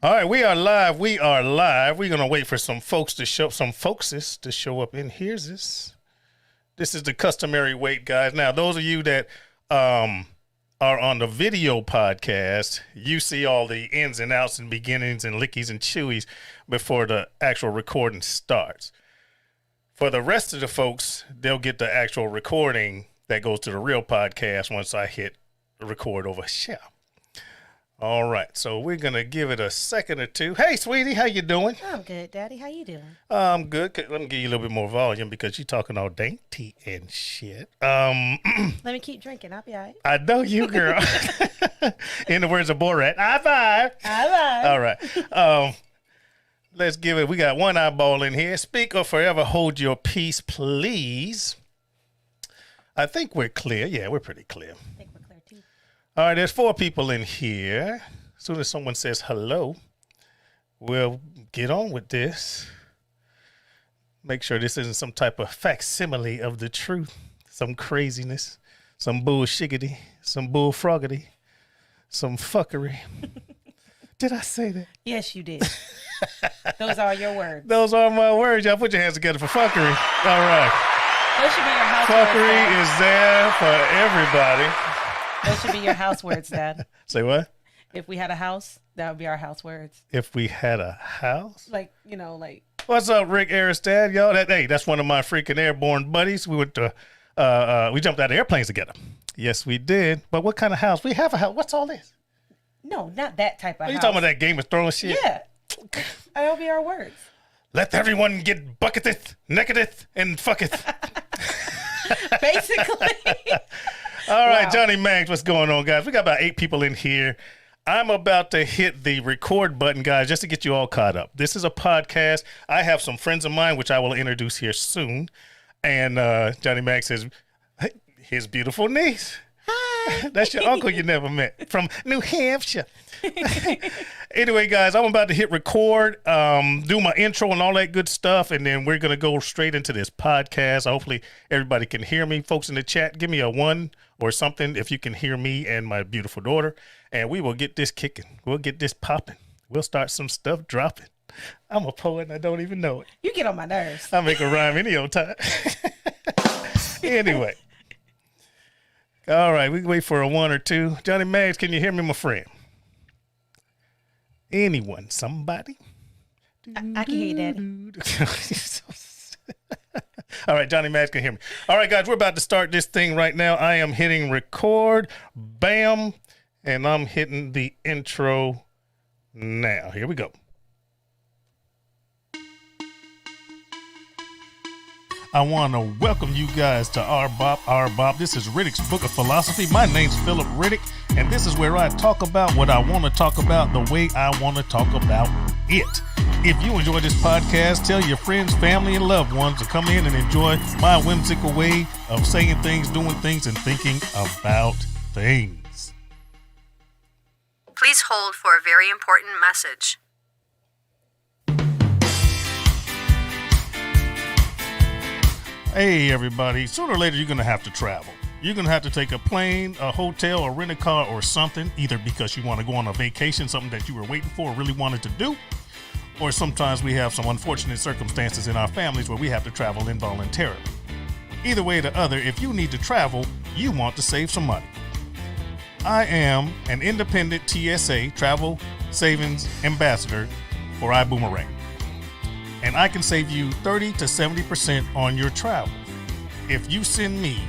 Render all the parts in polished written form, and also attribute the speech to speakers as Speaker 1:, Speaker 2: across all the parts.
Speaker 1: All right, we are live. We are live. We're gonna wait for some folks to show up in here. This is the customary wait, guys. Now, those of you that are on the video podcast, you see all the ins and outs and beginnings and lickies and chewies before the actual recording starts. For the rest of the folks, they'll get the actual recording that goes to the real podcast once I hit record over share. All right, so we're going to give it a second or two. Hey, sweetie, how you doing?
Speaker 2: I'm good, Daddy. How you doing?
Speaker 1: I'm good. Let me give you a little bit more volume because you're talking all dainty and shit.
Speaker 2: Let me keep drinking. I'll be all right.
Speaker 1: I know you, girl. In the words of Borat, I vibe. All right. Let's give it. We got one eyeball in here. Speak or forever hold your peace, please. I think we're clear. Yeah, we're pretty clear.
Speaker 2: I think we're clear, too.
Speaker 1: All right, there's 4 people in here. As soon as someone says hello, we'll get on with this. Make sure this isn't some type of facsimile of the truth. Some craziness, some bullshiggity, some bullfroggity, some fuckery. Did I say that?
Speaker 2: Yes, you did. Those are your words.
Speaker 1: Those are my words. Y'all put your hands together for fuckery. All right.
Speaker 2: Those should be your house
Speaker 1: Fuckery
Speaker 2: words,
Speaker 1: is there for everybody.
Speaker 2: Those should be your house words, Dad.
Speaker 1: Say what?
Speaker 2: If we had a house, that would be our house words.
Speaker 1: If we had a house?
Speaker 2: Like.
Speaker 1: What's up, Rick Aristad, y'all? That's one of my freaking airborne buddies. We went to, we jumped out of airplanes together. Yes, we did. But what kind of house? We have a house. What's all this?
Speaker 2: No, not that type of house.
Speaker 1: Are you talking about that Game of Thrones shit?
Speaker 2: Yeah. That'll be our words.
Speaker 1: Let everyone get bucketeth, necketeth, and fucketh.
Speaker 2: Basically.
Speaker 1: All right, Johnny Mags, what's going on, guys? We got about 8 people in here. I'm about to hit the record button, guys, just to get you all caught up. This is a podcast. I have some friends of mine, which I will introduce here soon. And Johnny Mags says, his beautiful niece. Hi. That's your uncle you never met from New Hampshire. Anyway, guys, I'm about to hit record, do my intro and all that good stuff, and then we're going to go straight into this podcast. Hopefully, everybody can hear me. Folks in the chat, give me a 1 or something if you can hear me and my beautiful daughter, and we will get this kicking. We'll get this popping. We'll start some stuff dropping. I'm a poet and I don't even know it.
Speaker 2: You get on my nerves.
Speaker 1: I make a rhyme any old time. Anyway. All right, we can wait for a 1 or 2. Johnny Mags, can you hear me, my friend? Anyone, somebody?
Speaker 2: I can hear you, Daddy.
Speaker 1: All right, Johnny Mags can hear me. All right, guys, we're about to start this thing right now. I am hitting record. Bam. And I'm hitting the intro now. Here we go. I want to welcome you guys to R-BoP, R-BoP. This is Riddick's Book of Philosophy. My name's Philip Riddick, and this is where I talk about what I want to talk about the way I want to talk about it. If you enjoy this podcast, tell your friends, family, and loved ones to come in and enjoy my whimsical way of saying things, doing things, and thinking about things.
Speaker 3: Please hold for a very important message.
Speaker 1: Hey, everybody. Sooner or later, you're going to have to travel. You're going to have to take a plane, a hotel, or rent a car or something, either because you want to go on a vacation, something that you were waiting for or really wanted to do, or sometimes we have some unfortunate circumstances in our families where we have to travel involuntarily. Either way or the other, if you need to travel, you want to save some money. I am an independent TSA, Travel Savings Ambassador for iBoomerang. And I can save you 30 to 70% on your travel. If you send me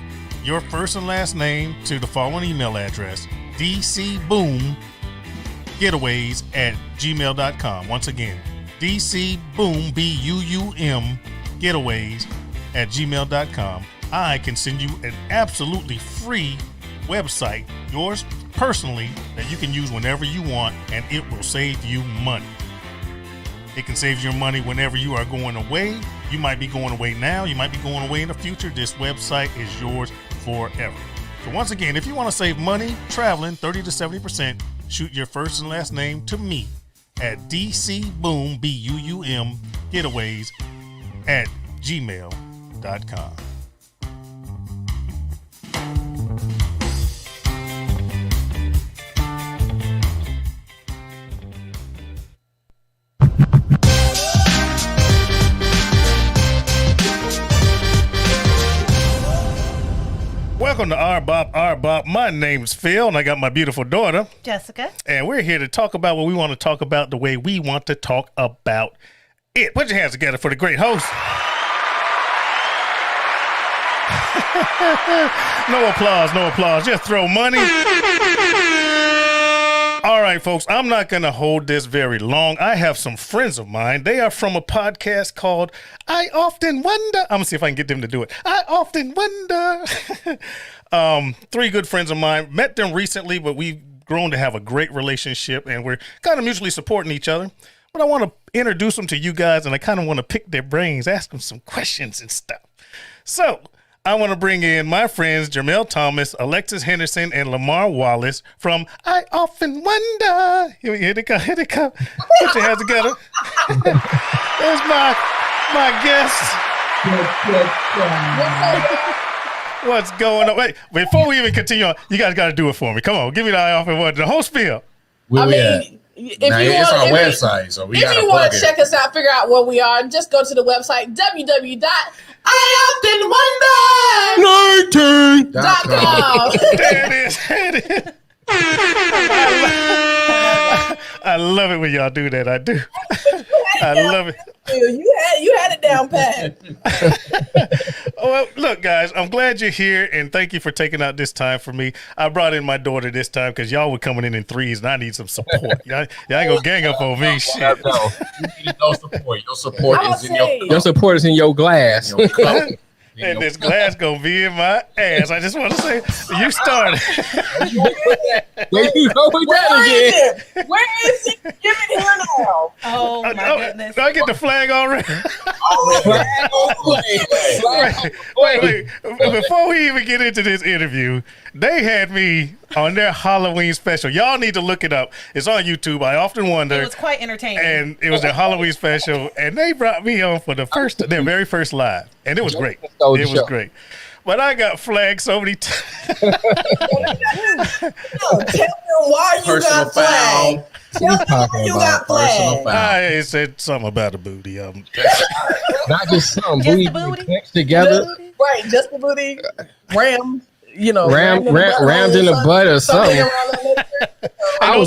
Speaker 1: your first and last name to the following email address, dcboomgetaways@gmail.com. Once again, dcboom, B-U-U-M, getaways@gmail.com. I can send you an absolutely free website, yours personally, that you can use whenever you want, and it will save you money. It can save your money whenever you are going away. You might be going away now. You might be going away in the future. This website is yours forever. So once again, if you want to save money traveling 30 to 70%, shoot your first and last name to me at dcboom, B-U-U-M, getaways@gmail.com. Welcome to R-BoP. My name's Phil, and I got my beautiful daughter.
Speaker 2: Jessica.
Speaker 1: And we're here to talk about what we want to talk about the way we want to talk about it. Put your hands together for the great host. No applause. Just throw money. All right, folks, I'm not going to hold this very long. I have some friends of mine. They are from a podcast called I Often Wonder. I'm going to see if I can get them to do it. I Often Wonder. Three good friends of mine. Met them recently, but we've grown to have a great relationship, and we're kind of mutually supporting each other. But I want to introduce them to you guys, and I kind of want to pick their brains, ask them some questions and stuff. So I want to bring in my friends, Jermel Thomas, Alexis Henderson, and Lamar Wallace from I Often Wonder. Here they come. Put your hands together. There's my guests. What's going on? Wait, before we even continue on, you guys got to do it for me. Come on, give me the I Often Wonder. The whole spiel.
Speaker 4: Where we at?
Speaker 5: It's our website, so we got to
Speaker 4: want to check us out, figure out where we are, just go to the website www.ioftenwonder.com.
Speaker 1: There it is. I love it when y'all do that. I do. I love it.
Speaker 4: You had it down pat.
Speaker 1: Well, look, guys, I'm glad you're here, and thank you for taking out this time for me. I brought in my daughter this time because y'all were coming in threes, and I need some support. Y'all ain't gonna gang up on me. Shit.
Speaker 5: You need no support. Your support is in
Speaker 6: Your support is in your glass.
Speaker 5: your cup.
Speaker 1: And this glass gonna be in my ass. I just want to say, you started.
Speaker 6: Where you go with that again?
Speaker 4: Where is he? Give it here now.
Speaker 2: Oh my goodness.
Speaker 1: Do I get the flag already? Wait. Before we even get into this interview, they had me on their Halloween special. Y'all need to look it up. It's on YouTube. I Often Wonder.
Speaker 2: It was quite entertaining.
Speaker 1: And it was their Halloween special, and they brought me on for their very first live, and it was great. It was great. But I got flagged so many times.
Speaker 4: Tell them why you got flagged. Tell them why you got flagged.
Speaker 1: I said something about the booty.
Speaker 6: Not just some
Speaker 2: Just
Speaker 6: booty,
Speaker 2: the booty?
Speaker 6: connects together,
Speaker 4: Right, just the booty. Ram.
Speaker 6: rammed in the butt or something.
Speaker 1: Hey,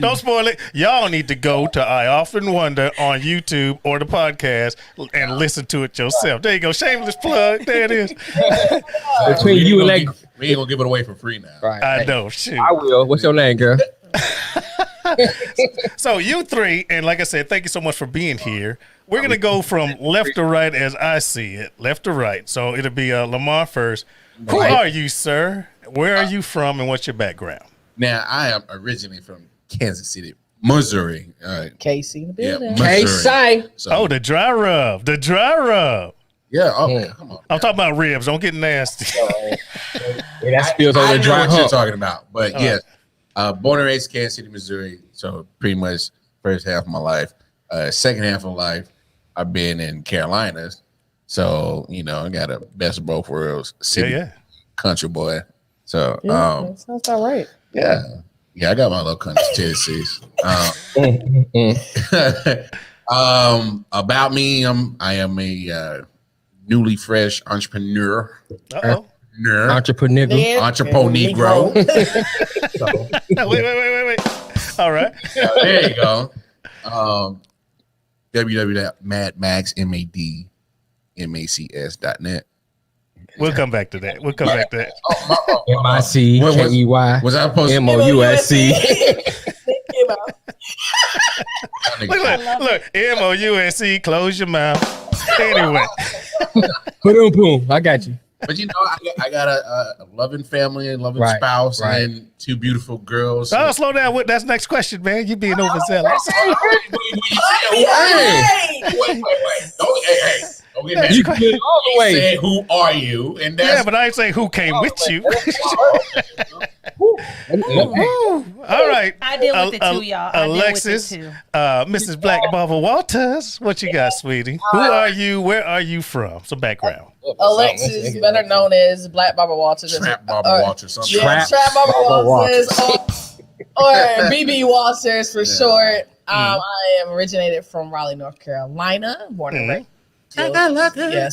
Speaker 1: don't spoil it. Y'all need to go to I Often Wonder on YouTube or the podcast and listen to it yourself. There you go. Shameless plug. There it is.
Speaker 6: Between you and that,
Speaker 5: We ain't gonna give it away for free now.
Speaker 6: right?
Speaker 1: I know. Shoot.
Speaker 6: I will. What's your name, girl?
Speaker 1: So you three, and like I said, thank you so much for being here. We're going to go from left to right as I see it. Left to right. So it'll be Lamar first. Who are you, sir? Where are you from, and what's your background?
Speaker 5: Now, I am originally from Kansas City, Missouri.
Speaker 4: Casey in the
Speaker 5: Yeah,
Speaker 4: building.
Speaker 5: Missouri. So,
Speaker 1: Oh, the dry rub. The dry rub.
Speaker 5: yeah. Oh, come on.
Speaker 1: I'm talking about ribs. Don't get nasty.
Speaker 6: That spills on
Speaker 5: I
Speaker 6: the
Speaker 5: know
Speaker 6: dry
Speaker 5: what you're
Speaker 6: hump.
Speaker 5: talking about, but yes, born and raised in Kansas City, Missouri. So pretty much first half of my life. Second half of life, I've been in Carolinas. So I got a best of both worlds. City, country boy. So
Speaker 4: That sounds all right.
Speaker 5: yeah, I got my little country tendencies. About me, I am a newly fresh entrepreneur.
Speaker 1: Uh-oh.
Speaker 6: Entrepreneur.
Speaker 5: Entrepreneur.
Speaker 1: Wait. All right.
Speaker 5: There you go. www.madmacs.net.
Speaker 1: We'll come back to that.
Speaker 6: MICKEY
Speaker 5: Was I supposed to?
Speaker 6: MOUSC.
Speaker 1: Look. MOUSC. Close your mouth. Anyway.
Speaker 6: Boom. I got you.
Speaker 5: But I got a loving family, a loving spouse, and two beautiful girls.
Speaker 1: Oh, slow down. That's the next question, man. You being overzealous.
Speaker 5: Wait. Don't get mad.
Speaker 6: You can get it all the way.
Speaker 5: Say, who are you? And that's
Speaker 1: Yeah, but I ain't say who came with you. All right.
Speaker 2: I deal with it too, y'all. I deal with it
Speaker 1: Alexis,
Speaker 2: too.
Speaker 1: Mrs. Black Barbara Walters, what you got, sweetie? Who are you? Where are you from? Some background.
Speaker 4: Alexis, better known as Black Barbara Walters.
Speaker 5: Trap Barbara Walters. Something.
Speaker 4: Yeah, Trap Barbara Walters. Or BB Walters for short. I am originated from Raleigh, North Carolina. Born and raised.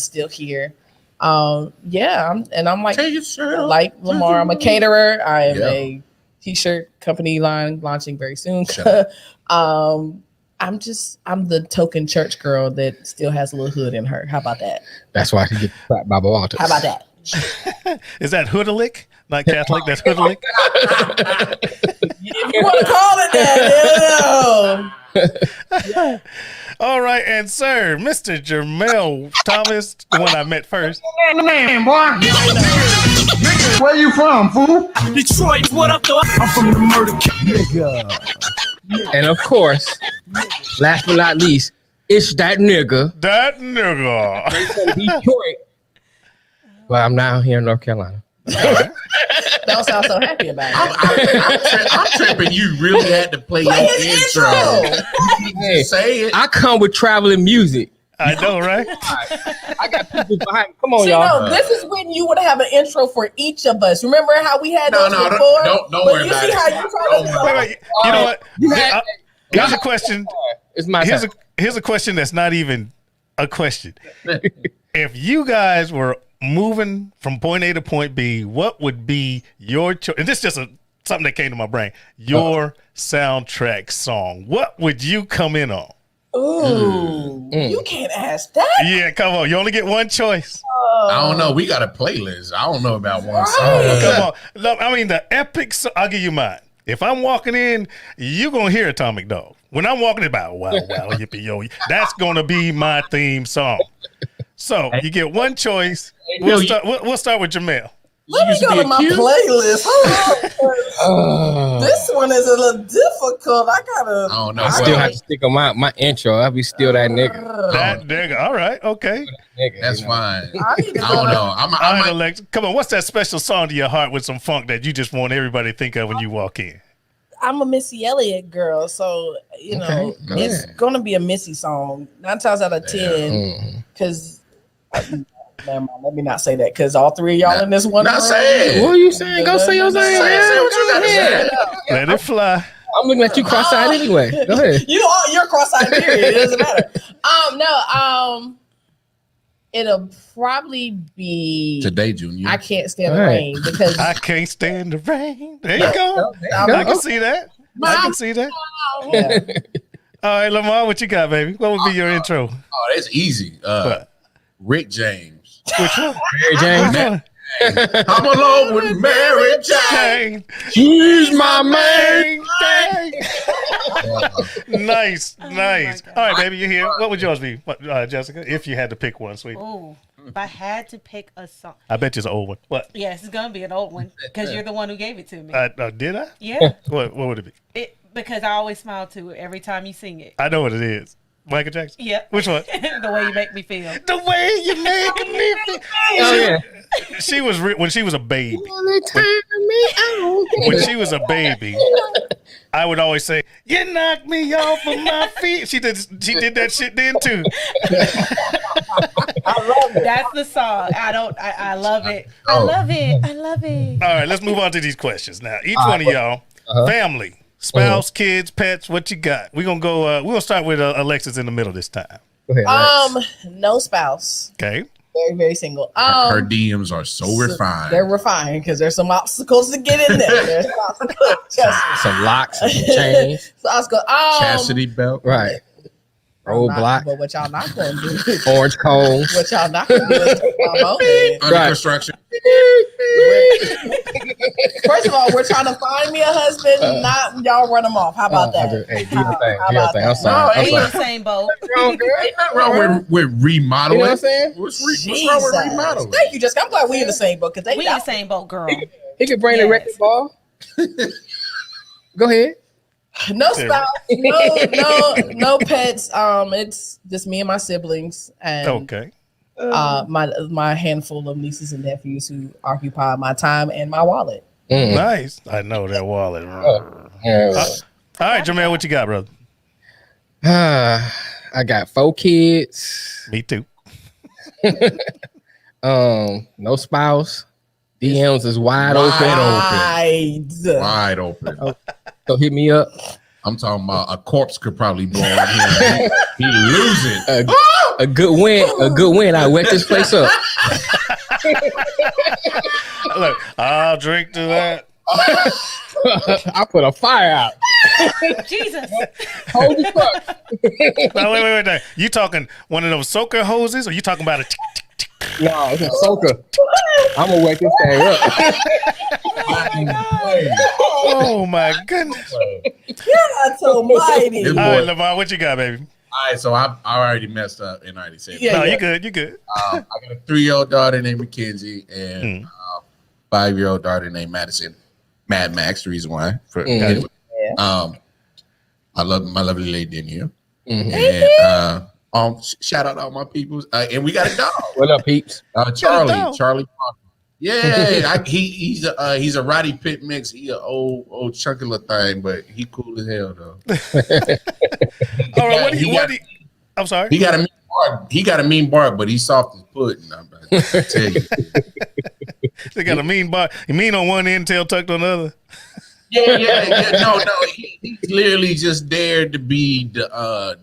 Speaker 4: Still here. Yeah, I'm like
Speaker 5: Take your shirt off.
Speaker 4: like Lamar. I'm a caterer. I am
Speaker 5: Yeah.
Speaker 4: a t-shirt company line launching very soon. I'm the token church girl that still has a little hood in her. How about that?
Speaker 6: That's why she gets trapped by Walter.
Speaker 4: How about that?
Speaker 1: Is that hoodalick? Not Catholic, that's hoodalick?
Speaker 4: If you want to call it that,
Speaker 1: All right, and sir, Mr. Jermel Thomas, the one I met first.
Speaker 7: Man, boy. Where you from, fool?
Speaker 8: Detroit, what up, though?
Speaker 7: I'm from the murder nigga.
Speaker 6: And of course, last but not least, it's that nigga.
Speaker 1: That nigga.
Speaker 6: From Detroit. Well, I'm now here in North Carolina.
Speaker 4: Don't sound so happy about it.
Speaker 5: I'm tripping. You really had to play your intro.
Speaker 6: Hey,
Speaker 5: Say it.
Speaker 6: I come with traveling music.
Speaker 1: I know, right?
Speaker 6: I got people behind me. Come on,
Speaker 4: See,
Speaker 6: y'all.
Speaker 4: no, this is when you would have an intro for each of us. Remember how we had those before?
Speaker 5: Don't
Speaker 4: But
Speaker 5: worry
Speaker 4: you
Speaker 5: about
Speaker 4: see
Speaker 5: it.
Speaker 4: how you try to
Speaker 1: Wait. You know what? Here's a question.
Speaker 6: It's my time.
Speaker 1: Here's a question that's not even a question. If you guys were moving from point A to point B, what would be your choice? And this is just something that came to my brain. Your soundtrack song. What would you come in on?
Speaker 4: Ooh, you can't ask that.
Speaker 1: Yeah, come on. You only get one choice.
Speaker 5: I don't know. We got a playlist. I don't know about one song.
Speaker 1: Come on. Look, I mean, the epic song, I'll give you mine. If I'm walking in, you're going to hear Atomic Dog. When I'm walking about, wow, yippee, yo, that's going to be my theme song. So you get one choice. We'll start with Jermel.
Speaker 4: Let me go to my playlist. Hold on. This one is a little difficult. I don't know.
Speaker 6: I still have to stick on my intro. I'll be still that nigga.
Speaker 1: That nigga. All right. Okay.
Speaker 5: That's fine.
Speaker 4: I don't
Speaker 5: know.
Speaker 1: All right, Alexis. Come on. What's that special song to your heart with some funk that you just want everybody to think of when you walk in?
Speaker 4: I'm a Missy Elliott girl, so it's gonna be a Missy song 9 times out of 10. Because never mind, let me not say that because all three of y'all in this one.
Speaker 5: Not saying.
Speaker 6: What are you saying? Go say your thing.
Speaker 5: Say what you got to say.
Speaker 1: Let it fly.
Speaker 6: I'm looking at you cross-eyed anyway. Go ahead.
Speaker 4: You're cross-eyed. Period. It doesn't matter. It'll probably be
Speaker 5: Today, Junior.
Speaker 4: I Can't Stand the Rain because
Speaker 1: I can't stand the rain. There you go. I can see that. I can see that.
Speaker 4: Yeah.
Speaker 1: All right, Lamar, what you got, baby? What would be your intro?
Speaker 5: Oh, that's easy. Rick James.
Speaker 1: Which one?
Speaker 6: Mary Jane.
Speaker 5: I'm alone with Mary Jane.
Speaker 6: She's my man.
Speaker 1: Nice. All right, baby, you're here. What would yours be, Jessica, if you had to pick one, sweetie?
Speaker 2: Oh, if I had to pick a song.
Speaker 1: I bet you it's an old one. What?
Speaker 2: Yes, it's going to be an old one because you're the one who gave it to me.
Speaker 1: Did I?
Speaker 2: Yeah.
Speaker 1: What would it be?
Speaker 2: Because I always smile to it every time you sing it.
Speaker 1: I know what it is. Michael Jackson?
Speaker 2: Yep.
Speaker 1: Which one?
Speaker 2: The Way You Make Me Feel.
Speaker 1: The way you make me feel.
Speaker 6: Oh, yeah.
Speaker 1: She was when she was a baby. When she was a baby, I would always say, "You knocked me off of my feet." She did that shit then too.
Speaker 4: I love it.
Speaker 2: That's the song. I love it. I love it. I love it.
Speaker 1: All right, let's move on to these questions now. Each one of y'all, family, spouse, kids, pets. What you got? We're gonna go. We're gonna start with Alexis in the middle this time.
Speaker 6: Go ahead,
Speaker 4: no spouse.
Speaker 1: Okay.
Speaker 4: Very, very single.
Speaker 5: Her DMs are so refined.
Speaker 4: They're refined because there's some obstacles to get in there. There's some obstacles.
Speaker 6: some locks, some chains.
Speaker 4: So I was going,
Speaker 5: Chastity belt.
Speaker 6: Right. Roadblock.
Speaker 4: But what y'all not going to do?
Speaker 6: Orange cones.
Speaker 4: What y'all not going to do is take my home.
Speaker 5: Under
Speaker 6: Right.
Speaker 5: construction.
Speaker 4: First of all, we're trying to find me a husband, not y'all run them off. How about that?
Speaker 6: Hey, do your thing.
Speaker 4: How
Speaker 6: Do your
Speaker 4: about
Speaker 6: thing.
Speaker 4: that?
Speaker 6: I'm sorry.
Speaker 2: We in the
Speaker 6: I'm sorry.
Speaker 2: same boat.
Speaker 5: Ain't nothing wrong with remodeling.
Speaker 6: You know what I'm saying?
Speaker 5: What's wrong with remodeling?
Speaker 4: Thank you, Jessica. I'm glad we're in the same boat because
Speaker 2: We in the same boat, girl.
Speaker 6: He could bring the
Speaker 2: Yes.
Speaker 6: record ball. Go ahead.
Speaker 4: No spouse, no pets. It's just me and my siblings and
Speaker 1: Okay.
Speaker 4: my handful of nieces and nephews who occupy my time and my wallet.
Speaker 1: Nice. I know that wallet. All right, Jermel, what you got, brother?
Speaker 6: I got 4 kids.
Speaker 1: Me too.
Speaker 6: No spouse. DMs is wide open.
Speaker 5: Wide open.
Speaker 6: So hit me up.
Speaker 5: I'm talking about a corpse could probably blow out here. He losing.
Speaker 6: A good win. I wet this place up.
Speaker 1: Look, I'll drink to that.
Speaker 6: I put a fire out.
Speaker 2: Jesus.
Speaker 6: Holy fuck.
Speaker 1: No, wait. You talking one of those soaker hoses, or you talking about a?
Speaker 6: No, it's a soaker. I'm gonna wake this thing up.
Speaker 1: Oh my goodness!
Speaker 4: That's almighty.
Speaker 5: This
Speaker 1: All right,
Speaker 5: boy-
Speaker 1: Lamar, what you got, baby?
Speaker 5: All right, so I already messed up and already said.
Speaker 4: Yeah.
Speaker 1: No, you good. You good.
Speaker 5: I got a 3-year-old daughter named Mackenzie and 5-year-old daughter named Madison. Mad Max, the reason why. Anyway, I love my lovely lady in here. And shout out to all my peoples. And we got a dog.
Speaker 6: What up, peeps?
Speaker 5: Charlie.
Speaker 1: dog.
Speaker 5: Charlie. Yeah, he's a Roddy Pitt mix. He an old chunky little thing, but he cool as hell though.
Speaker 1: All right, what do you? I'm sorry.
Speaker 5: He got a mean bark. He got a mean bark, but he's soft as pudding. I'm about to tell you.
Speaker 1: They got a mean bar. You mean on one end, tail tucked on the other.
Speaker 5: Yeah. No. He's literally just there to be the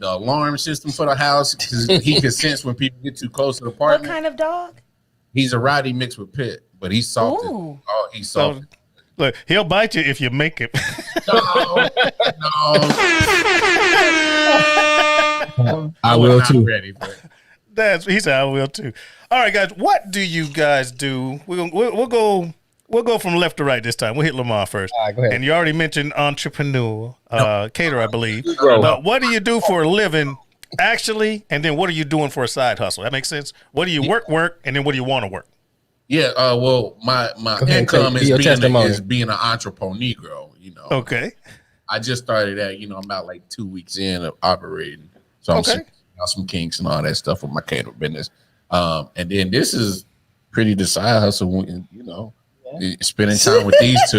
Speaker 5: alarm system for the house because he can sense when people get too close to the
Speaker 2: What
Speaker 5: apartment.
Speaker 2: kind of dog?
Speaker 5: He's a Roddy mixed with Pitt, but he's soft.
Speaker 2: Ooh.
Speaker 5: Oh, he's soft.
Speaker 1: So, look, he'll bite you if you make it.
Speaker 5: No.
Speaker 6: I will
Speaker 5: was not
Speaker 6: too.
Speaker 5: ready, but
Speaker 1: He said I will too. All right, guys, what do you guys do? We'll go from left to right this time. We'll hit Lamar first.
Speaker 6: All right, go ahead.
Speaker 1: And you already mentioned entrepreneur, caterer, I believe.
Speaker 6: Bro.
Speaker 1: But what do you do for a living, actually? And then what are you doing for a side hustle? That makes sense. What do you work, and then what do you want to work?
Speaker 5: yeah. Well, my
Speaker 6: ahead,
Speaker 5: income
Speaker 6: take
Speaker 5: is
Speaker 6: your testimony.
Speaker 5: being an entrepreneur. You know,
Speaker 1: Okay.
Speaker 5: I just started that. You know, I'm about like 2 weeks in of operating, so I'm
Speaker 1: Okay.
Speaker 5: seeing out some kinks and all that stuff with my catering business. And then this is pretty the side hustle. You know, spending time with these two.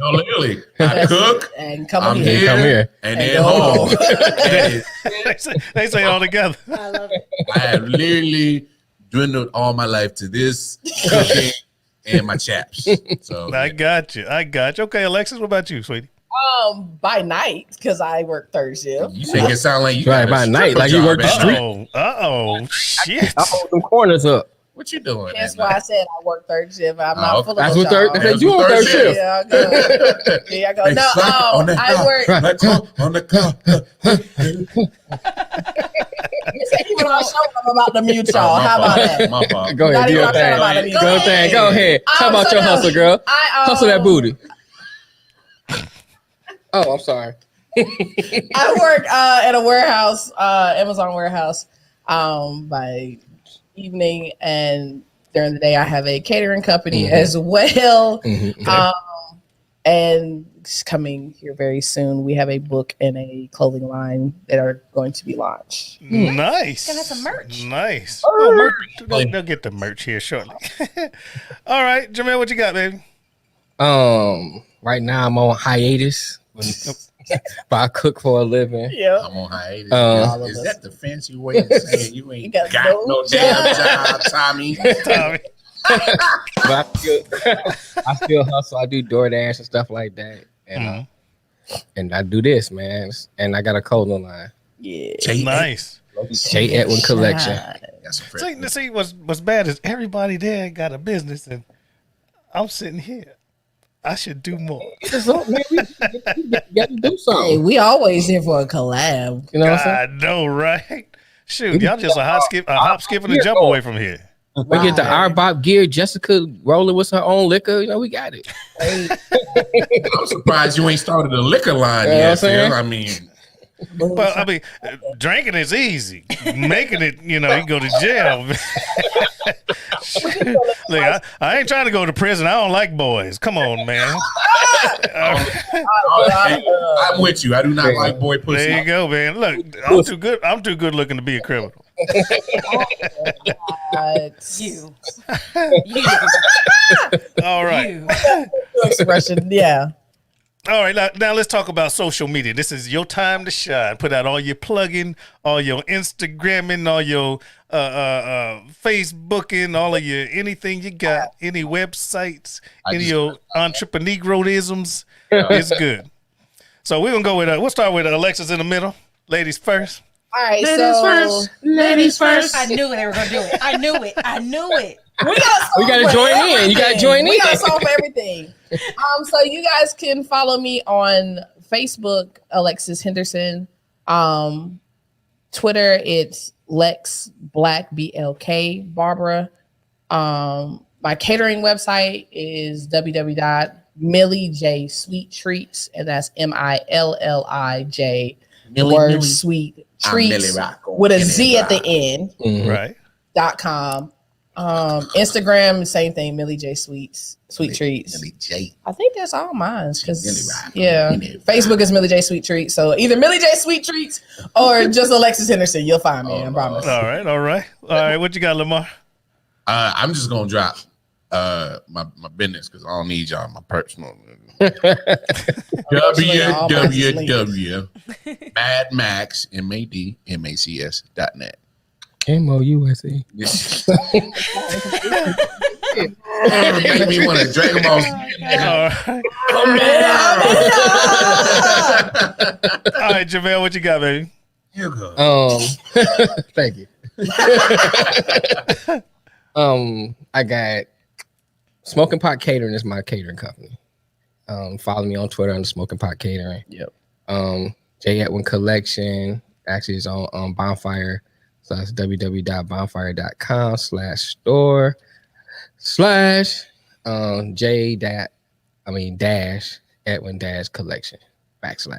Speaker 5: Literally, I cook.
Speaker 4: And come
Speaker 5: I'm
Speaker 4: here.
Speaker 5: here,
Speaker 6: Come here.
Speaker 5: and
Speaker 4: And
Speaker 5: then
Speaker 4: go
Speaker 5: home.
Speaker 4: home.
Speaker 5: And
Speaker 1: They say it all together.
Speaker 2: I love it.
Speaker 5: I have literally dwindled all my life to this cooking and my chaps. So
Speaker 1: I got you. Okay, Alexis, what about you, sweetie?
Speaker 4: By night, because I work third shift.
Speaker 5: you make it sound like you
Speaker 6: Right,
Speaker 5: got a
Speaker 6: by night,
Speaker 5: stripper
Speaker 6: like you
Speaker 5: job,
Speaker 6: work the
Speaker 5: ain't
Speaker 6: street.
Speaker 5: you?
Speaker 1: Uh-oh. Shit.
Speaker 6: I hold them corners up.
Speaker 5: What you doing?
Speaker 4: That's
Speaker 5: at
Speaker 4: why I
Speaker 5: night?
Speaker 4: said I work third shift. I'm
Speaker 5: Oh,
Speaker 4: not full of
Speaker 6: That's
Speaker 4: a
Speaker 6: what third.
Speaker 4: job.
Speaker 6: They say you on third shift.
Speaker 4: Yeah, I go. Yeah, I go.
Speaker 5: Hey,
Speaker 4: No,
Speaker 5: slap on that
Speaker 4: I
Speaker 5: car.
Speaker 4: work.
Speaker 5: Let's go on the car.
Speaker 4: Even on show, I'm about to mute y'all. How about that?
Speaker 5: My fault.
Speaker 6: Go ahead,
Speaker 4: Not
Speaker 6: do
Speaker 4: even
Speaker 6: your
Speaker 4: on show, I'm about to
Speaker 6: thing.
Speaker 4: mute.
Speaker 6: Go ahead. Go ahead. How about your hustle, girl? Hustle that booty. Oh, I'm sorry.
Speaker 4: I work at a warehouse, Amazon warehouse, by evening, and during the day I have a catering company as well. And it's coming here very soon. We have a book and a clothing line that are going to be launched.
Speaker 1: Nice.
Speaker 2: Gonna have some merch.
Speaker 1: Nice. Oh, merch. They'll get the merch here shortly. All right, Jermel, what you got, baby?
Speaker 6: Right now I'm on hiatus. But I cook for a living.
Speaker 4: Yeah.
Speaker 5: I'm on hiatus.
Speaker 6: All
Speaker 5: Is that the fancy way of saying you ain't
Speaker 4: got
Speaker 5: got
Speaker 4: no
Speaker 5: no damn job, Tommy?
Speaker 1: Tommy.
Speaker 6: But I still hustle. I do DoorDash and stuff like that. And and I do this, man. And I got a clothing line.
Speaker 4: Yeah.
Speaker 1: Nice.
Speaker 6: J. Edwin Collection.
Speaker 5: That's a friend.
Speaker 1: See, what's bad is everybody there got a business, and I'm sitting here. I should do more.
Speaker 6: Man, we got to do
Speaker 4: Hey,
Speaker 6: something.
Speaker 4: we always here for a collab.
Speaker 6: You know what I'm saying?
Speaker 1: I know, right? Shoot, y'all just a hop, skip, and a jump away from here.
Speaker 6: We get the R-BoP gear. Jessica rolling with her own liquor. You know, we got it.
Speaker 5: I'm surprised you ain't started a liquor line
Speaker 6: You know what I'm
Speaker 5: yet,
Speaker 6: saying?
Speaker 5: Phil. I mean,
Speaker 1: Well, I mean, drinking is easy. Making it, you can go to jail. Look, I ain't trying to go to prison. I don't like boys. Come on, man.
Speaker 5: I'm with you. I do not like boy pussy.
Speaker 1: There you go, man. Look, I'm too good looking to be a criminal.
Speaker 2: You.
Speaker 1: All right.
Speaker 2: You.
Speaker 4: Expression, yeah.
Speaker 1: All right, now let's talk about social media. This is your time to shine. Put out all your plugging, all your Instagramming, all your Facebooking, all of your anything you got, any websites, any of your entrepreneurisms. It's good. So we're gonna go with we'll start with Alexis in the middle. Ladies first.
Speaker 4: All right,
Speaker 6: Ladies first. Ladies first.
Speaker 2: I knew they were gonna do it. I knew it.
Speaker 4: We gotta
Speaker 6: join in. You gotta join in.
Speaker 4: We gotta solve for everything. So you guys can follow me on Facebook, Alexis Henderson. Twitter, it's Lex Black BLK Barbara. My catering website is www.millijsweettreats, Sweet Treats, and that's MILLIJ. Word sweet treats with a Z at the end.
Speaker 1: Right.
Speaker 4: .com. Instagram, same thing. Millie J Sweets, Sweet Treats.
Speaker 5: Millie J.
Speaker 4: I think that's all mine. Facebook is Millie J Sweet Treats. So either Millie J Sweet Treats or just Alexis Henderson. You'll find me. I promise.
Speaker 1: All right. What you got, Lamar?
Speaker 5: I'm just gonna drop my business because I don't need y'all my personal. www.madmacs.net.
Speaker 6: MOUSE.
Speaker 5: Make me want to Dragon Ball.
Speaker 1: All right, Jermel, what you got, baby?
Speaker 5: You go.
Speaker 6: Thank you. I got Smoking Pot Catering is my catering company. Follow me on Twitter under Smoking Pot Catering.
Speaker 4: Yep.
Speaker 6: J Edwin Collection actually is on Bonfire. So that's www.bonfire.com/store/J-Edwin-collection /
Speaker 5: That's a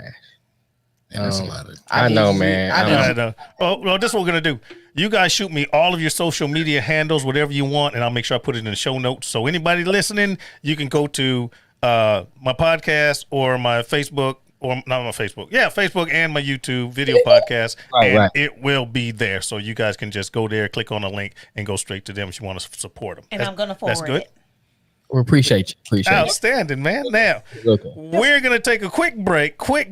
Speaker 5: lot of.
Speaker 6: I know, man.
Speaker 1: I know. Oh, well, this is what we're gonna do. You guys shoot me all of your social media handles, whatever you want, and I'll make sure I put it in the show notes. So anybody listening, you can go to my podcast or my Facebook. Or not my Facebook. Yeah, Facebook and my YouTube video podcast. And it will be there. So you guys can just go there, click on a link, and go straight to them if you want to support them.
Speaker 2: And I'm going to forward it.
Speaker 6: We appreciate you.
Speaker 1: Outstanding, man. Now, we're going to take a quick break for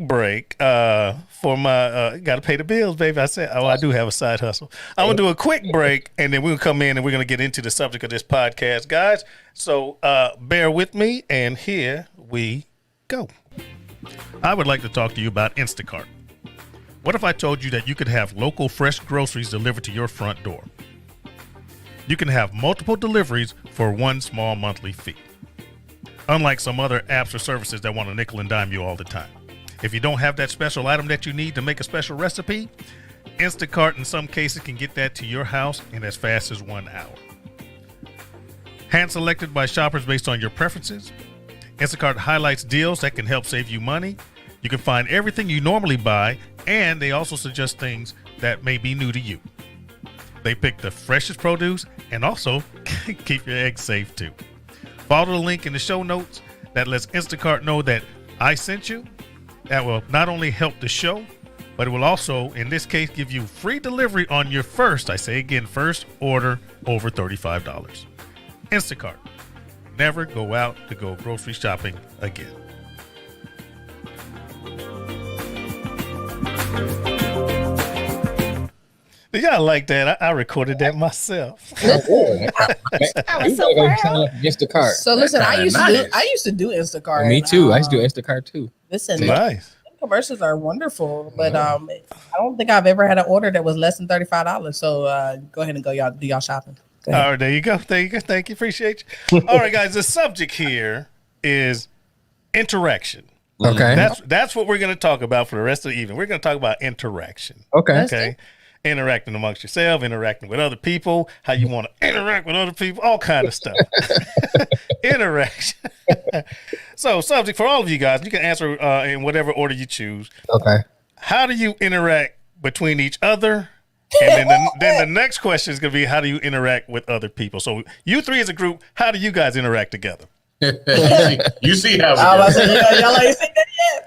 Speaker 1: my, got to pay the bills, baby. I said, I do have a side hustle. I'm going to do a quick break, and then we'll come in and we're going to get into the subject of this podcast, guys. So bear with me, and here we go. I would like to talk to you about Instacart. What if I told you that you could have local fresh groceries delivered to your front door? You can have multiple deliveries for one small monthly fee. Unlike some other apps or services that want to nickel and dime you all the time. If you don't have that special item that you need to make a special recipe, Instacart in some cases can get that to your house in as fast as 1 hour. Hand selected by shoppers based on your preferences, Instacart highlights deals that can help save you money. You can find everything you normally buy, and they also suggest things that may be new to you. They pick the freshest produce and also keep your eggs safe too. Follow the link in the show notes that lets Instacart know that I sent you. That will not only help the show, but it will also, in this case, give you free delivery on your first order over $35. Instacart. Never go out to go grocery shopping again. Y'all like that? I recorded that myself.
Speaker 2: I was so proud.
Speaker 6: Instacart.
Speaker 4: So listen, I used to do Instacart.
Speaker 6: Me too. I used to do Instacart too.
Speaker 4: Listen,
Speaker 1: nice.
Speaker 4: Commercials are wonderful, but I don't think I've ever had an order that was less than $35. So go ahead and do y'all shopping.
Speaker 1: All right, there you go. Thank you. Appreciate you. All right, guys. The subject here is interaction.
Speaker 6: Okay.
Speaker 1: That's what we're going to talk about for the rest of the evening. We're going to talk about interaction.
Speaker 6: Okay.
Speaker 1: Interacting amongst yourself, interacting with other people, how you want to interact with other people, all kind of stuff. Interaction. So, subject for all of you guys, you can answer in whatever order you choose.
Speaker 6: Okay.
Speaker 1: How do you interact between each other? And then the next question is going to be, how do you interact with other people? So you three as a group, how do you guys interact together?
Speaker 5: You see how
Speaker 4: y'all ain't seen that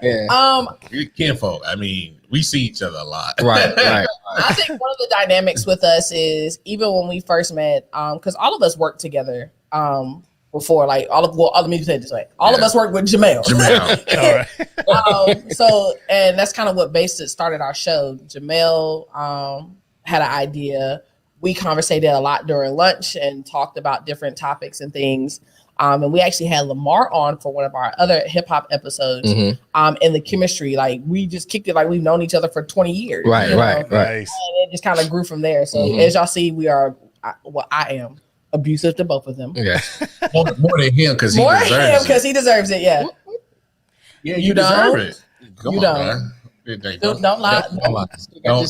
Speaker 4: yet.
Speaker 6: Yeah.
Speaker 5: You kinfolk. I mean, we see each other a lot.
Speaker 6: Right.
Speaker 4: I think one of the dynamics with us is even when we first met, because all of us worked together before, like let me say it this way. All of us worked with Jermel.
Speaker 1: All right.
Speaker 4: And that's kind of what started our show. Jermel had an idea. We conversated a lot during lunch and talked about different topics and things. And we actually had Lamar on for one of our other hip hop episodes. And the chemistry, like we just kicked it like we've known each other for 20 years.
Speaker 6: Right.
Speaker 1: Nice.
Speaker 4: And it just kind of grew from there. So as y'all see, I am abusive to both of them.
Speaker 6: Yeah.
Speaker 5: More than him because he deserves it.
Speaker 4: Because he deserves it. Yeah.
Speaker 5: Yeah,
Speaker 4: You don't?
Speaker 5: deserve it. Come
Speaker 4: You
Speaker 5: on,
Speaker 4: don't.
Speaker 5: man.
Speaker 4: Don't lie.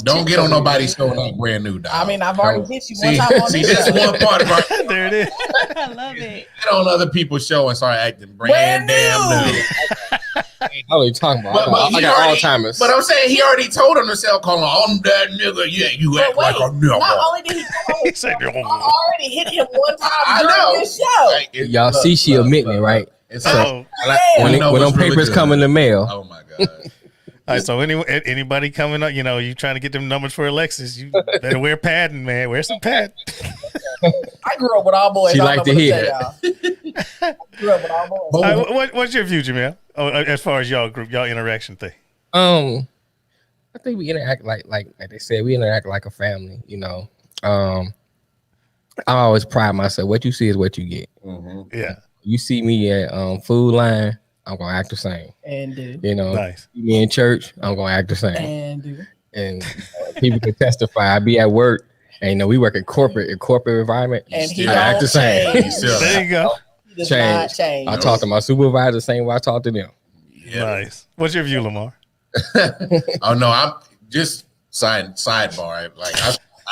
Speaker 5: Don't get on nobody's show like brand new, dog.
Speaker 4: I mean, I've already hit you one time on
Speaker 5: See,
Speaker 4: this
Speaker 5: that's
Speaker 4: show.
Speaker 5: one part of our
Speaker 1: There it is.
Speaker 2: I love it.
Speaker 5: get on other people's show and start acting brand damn new.
Speaker 6: I know what you're talking about. I
Speaker 5: he
Speaker 6: got
Speaker 5: already-
Speaker 6: Alzheimer's.
Speaker 5: But I'm saying he already told on himself, calling I'm that nigga. Yeah, you
Speaker 4: But
Speaker 5: act like a nigga.
Speaker 4: not only did he come on,
Speaker 1: He said,
Speaker 4: I already hit him one time
Speaker 5: I know.
Speaker 4: during this show.
Speaker 5: Like,
Speaker 6: Y'all see she admitting it, right?
Speaker 5: And
Speaker 6: So,
Speaker 5: so,
Speaker 6: when
Speaker 5: You know
Speaker 6: them
Speaker 5: what's really
Speaker 6: papers
Speaker 5: good.
Speaker 6: come in the mail,
Speaker 5: oh my god.
Speaker 1: All right, so anybody coming up, you trying to get them numbers for Alexis, you better wear padding, man. Wear some padding.
Speaker 4: I grew up with all boys.
Speaker 6: She
Speaker 4: I
Speaker 6: like
Speaker 4: don't
Speaker 6: to
Speaker 4: know
Speaker 6: hear
Speaker 4: what to tell y'all. I grew up with all boys.
Speaker 1: All right, what's your view, Jermel, as far as y'all group, y'all interaction thing?
Speaker 6: I think we interact like they said, we interact like a family, I always pride myself. What you see is what you get.
Speaker 1: Yeah.
Speaker 6: You see me at Food Line, I'm gonna act the same.
Speaker 4: And do.
Speaker 1: Nice.
Speaker 6: See me in church, I'm gonna act the same.
Speaker 4: And do.
Speaker 6: And people can testify. I be at work, and we work in corporate environment.
Speaker 4: And he
Speaker 6: I act the same.
Speaker 4: change.
Speaker 5: You still
Speaker 1: There you go.
Speaker 4: He does not
Speaker 6: Change.
Speaker 4: change.
Speaker 6: I talk to my supervisor the same way I talk to them.
Speaker 5: Yeah.
Speaker 1: Nice. What's your view, Lamar?
Speaker 5: Oh no, I'm just sidebar. Like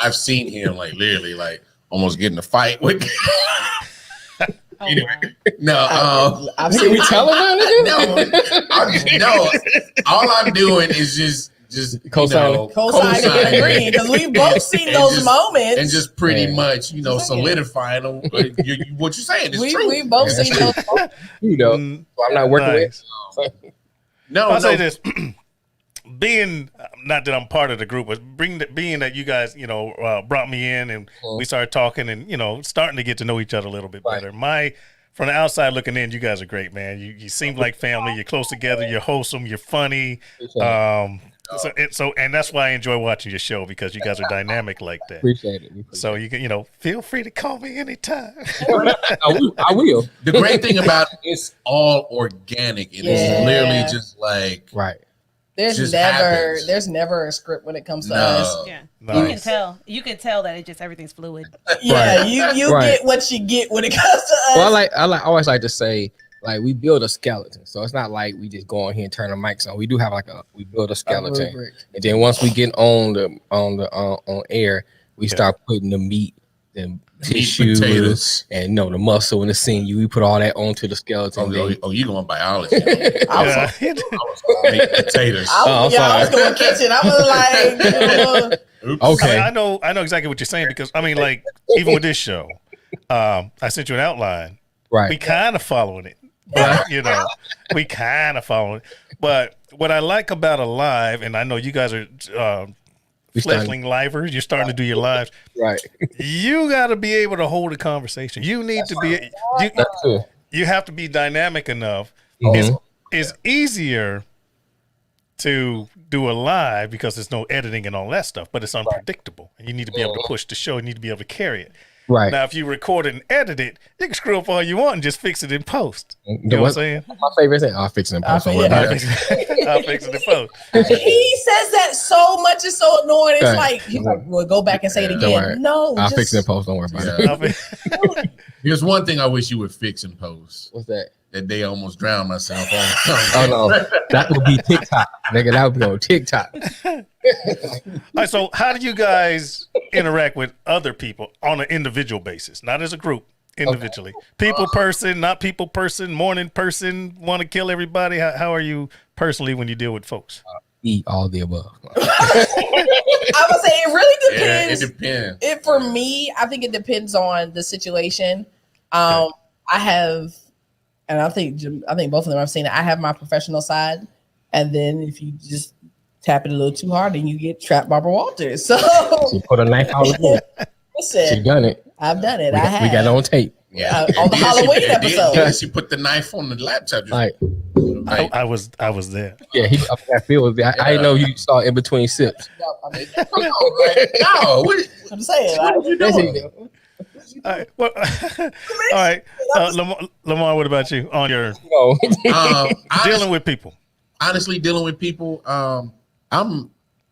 Speaker 5: I've seen him like literally like almost getting a fight with.
Speaker 2: Oh,
Speaker 5: Anyway,
Speaker 2: wow.
Speaker 5: no,
Speaker 4: I've
Speaker 6: Can
Speaker 4: seen
Speaker 6: we tell them
Speaker 5: no. All I'm doing is just
Speaker 6: Co-signing.
Speaker 4: co-signing and agreeing because we've both seen
Speaker 5: And
Speaker 4: those
Speaker 5: just-
Speaker 4: moments.
Speaker 5: and just pretty
Speaker 6: Yeah.
Speaker 5: much solidifying them. What you're saying is true.
Speaker 4: we both
Speaker 6: Yeah.
Speaker 4: seen those moments.
Speaker 1: Mm,
Speaker 6: So I'm not working
Speaker 1: nice.
Speaker 6: with.
Speaker 5: No,
Speaker 1: I'll
Speaker 5: no.
Speaker 1: say this. Being, not that I'm part of the group, but being that you guys, brought me in and we started talking and, starting to get to know each other a little bit
Speaker 6: Right.
Speaker 1: better. From the outside looking in, you guys are great, man. You seem like family. You're close together. You're wholesome. You're funny. And that's why I enjoy watching your show because you guys are dynamic like that.
Speaker 6: Appreciate it.
Speaker 1: So you can, feel free to call me anytime.
Speaker 6: I will.
Speaker 5: The great thing about it, it's all organic. And
Speaker 4: Yeah.
Speaker 5: it's literally just like
Speaker 6: Right.
Speaker 4: There's
Speaker 5: just
Speaker 4: never
Speaker 5: happens.
Speaker 4: there's never a script when it comes to
Speaker 5: No.
Speaker 4: us.
Speaker 2: Yeah.
Speaker 1: Nice.
Speaker 2: You can tell that it just everything's fluid.
Speaker 4: Yeah,
Speaker 6: Right.
Speaker 4: you
Speaker 6: Right.
Speaker 4: get what you get when it comes to us.
Speaker 6: Well, I always like to say, like, we build a skeleton. So it's not like we just go on here and turn the mics on. We do have we build a skeleton.
Speaker 4: rubric.
Speaker 6: And then once we get on air, we start putting the meat, the tissue,
Speaker 5: potatoes.
Speaker 6: and the muscle and the sinew. We put all that onto the skeleton.
Speaker 5: you going biology?
Speaker 1: Yeah.
Speaker 5: Potatoes.
Speaker 6: I'm
Speaker 4: I was
Speaker 6: sorry.
Speaker 4: doing kitchen. I was like,
Speaker 5: Oops.
Speaker 6: Okay.
Speaker 1: I know exactly what you're saying because like even with this show, I sent you an outline.
Speaker 6: Right.
Speaker 1: We kind of following it, but we kind of following it. But what I like about a live, and I know you guys are
Speaker 6: We starting-
Speaker 1: fledgling livers, you're starting to do your lives.
Speaker 6: Right.
Speaker 1: You got to be able to hold a conversation. You need to be.
Speaker 6: That's true.
Speaker 1: You have to be dynamic enough.
Speaker 6: Mhm.
Speaker 1: It's easier to do a live because there's no editing and all that stuff, but it's unpredictable. And you need to be able to push the show. You need to be able to carry it.
Speaker 6: Right.
Speaker 1: Now, if you record it and edit it, you can screw up all you want and just fix it in post. You know what I'm saying?
Speaker 6: My favorite thing, I'll fix it in post. Don't worry
Speaker 4: Yeah.
Speaker 6: about
Speaker 1: I'll
Speaker 6: it.
Speaker 1: fix it in post.
Speaker 4: he says that so much, it's so annoying. It's
Speaker 6: Okay.
Speaker 4: like he's like, "Well, go back and say it
Speaker 6: Don't worry.
Speaker 4: again." No,
Speaker 6: I'll
Speaker 4: just,
Speaker 6: fix it in post. Don't worry about
Speaker 5: Yeah.
Speaker 6: it.
Speaker 1: I'll fix-
Speaker 5: Here's one thing I wish you would fix in post.
Speaker 6: What's that?
Speaker 5: That day I almost drowned myself on.
Speaker 6: Oh no, that would be TikTok, nigga. That would be on TikTok.
Speaker 1: All right, so how do you guys interact with other people on an individual basis, not as a group, individually? People person, not people person, morning person, want to kill everybody? How are you personally when you deal with folks?
Speaker 6: Eat all the above.
Speaker 4: I would say it really
Speaker 5: Yeah, it
Speaker 4: depends.
Speaker 5: depends.
Speaker 4: For me, I think it depends on the situation. I have, and I think both of them I've seen it. I have my professional side, and then if you just tap it a little too hard, then you get trapped Barbara Walters. So
Speaker 6: She put a knife on the board. She
Speaker 4: listen,
Speaker 6: done it.
Speaker 4: I've done it.
Speaker 6: We
Speaker 4: I
Speaker 6: got it on tape.
Speaker 5: Yeah.
Speaker 4: on the Halloween episode.
Speaker 5: Then she put the knife on the laptop. Just,
Speaker 6: Like,
Speaker 5: like,
Speaker 1: I was there.
Speaker 6: yeah, I feel it. I didn't know you saw in between sips.
Speaker 4: No, I mean,
Speaker 5: no, what
Speaker 4: I'm saying.
Speaker 5: what
Speaker 4: Like,
Speaker 5: are you doing?
Speaker 1: All right. Well, all right. Lamar, what about you on your dealing with people?
Speaker 5: Honestly, dealing with people, I'm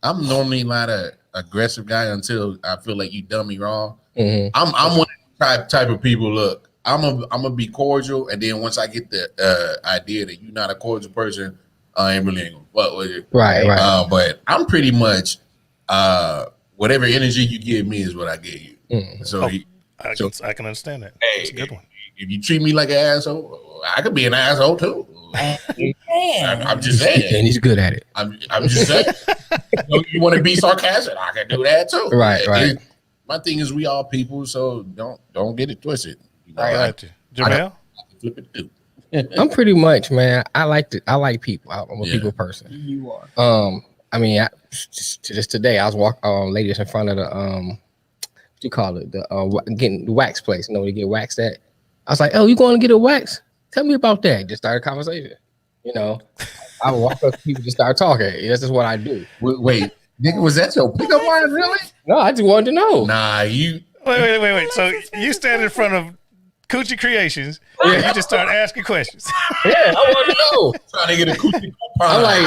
Speaker 5: normally not a aggressive guy until I feel like you done me wrong. I'm one of the type of people. Look, I'm gonna be cordial, and then once I get the idea that you're not a cordial person, I ain't gonna fuck with it.
Speaker 6: Right.
Speaker 5: But I'm pretty much whatever energy you give me is what I give you. So
Speaker 1: I can understand that.
Speaker 5: Hey,
Speaker 1: it's a good one.
Speaker 5: If you treat me like an asshole, I could be an asshole too. I'm just saying.
Speaker 6: And he's good at it.
Speaker 5: I'm just saying. You want to be sarcastic? I can do that too.
Speaker 6: Right.
Speaker 5: My thing is, we all people, so don't get it twisted. You know,
Speaker 1: I got you, Jermel.
Speaker 5: I can flip it too.
Speaker 6: I'm pretty much, man. I like people. I'm a people person.
Speaker 4: You are.
Speaker 6: I mean, just today, I was walking ladies in front of the what you call it, the getting the wax place. You know, where you get waxed at. I was like, "Oh, you going to get a wax? Tell me about that." Just started a conversation. You know, I would walk up to people, just start talking. That's just what I do.
Speaker 5: Wait, nigga, was that your pickup line? Really?
Speaker 6: No, I just wanted to know.
Speaker 5: Nah, you.
Speaker 1: Wait. So you stand in front of Coochie Creations, and you just start asking questions.
Speaker 6: Yeah, I want to know.
Speaker 5: Trying to get a coochie coupon.
Speaker 6: I'm like,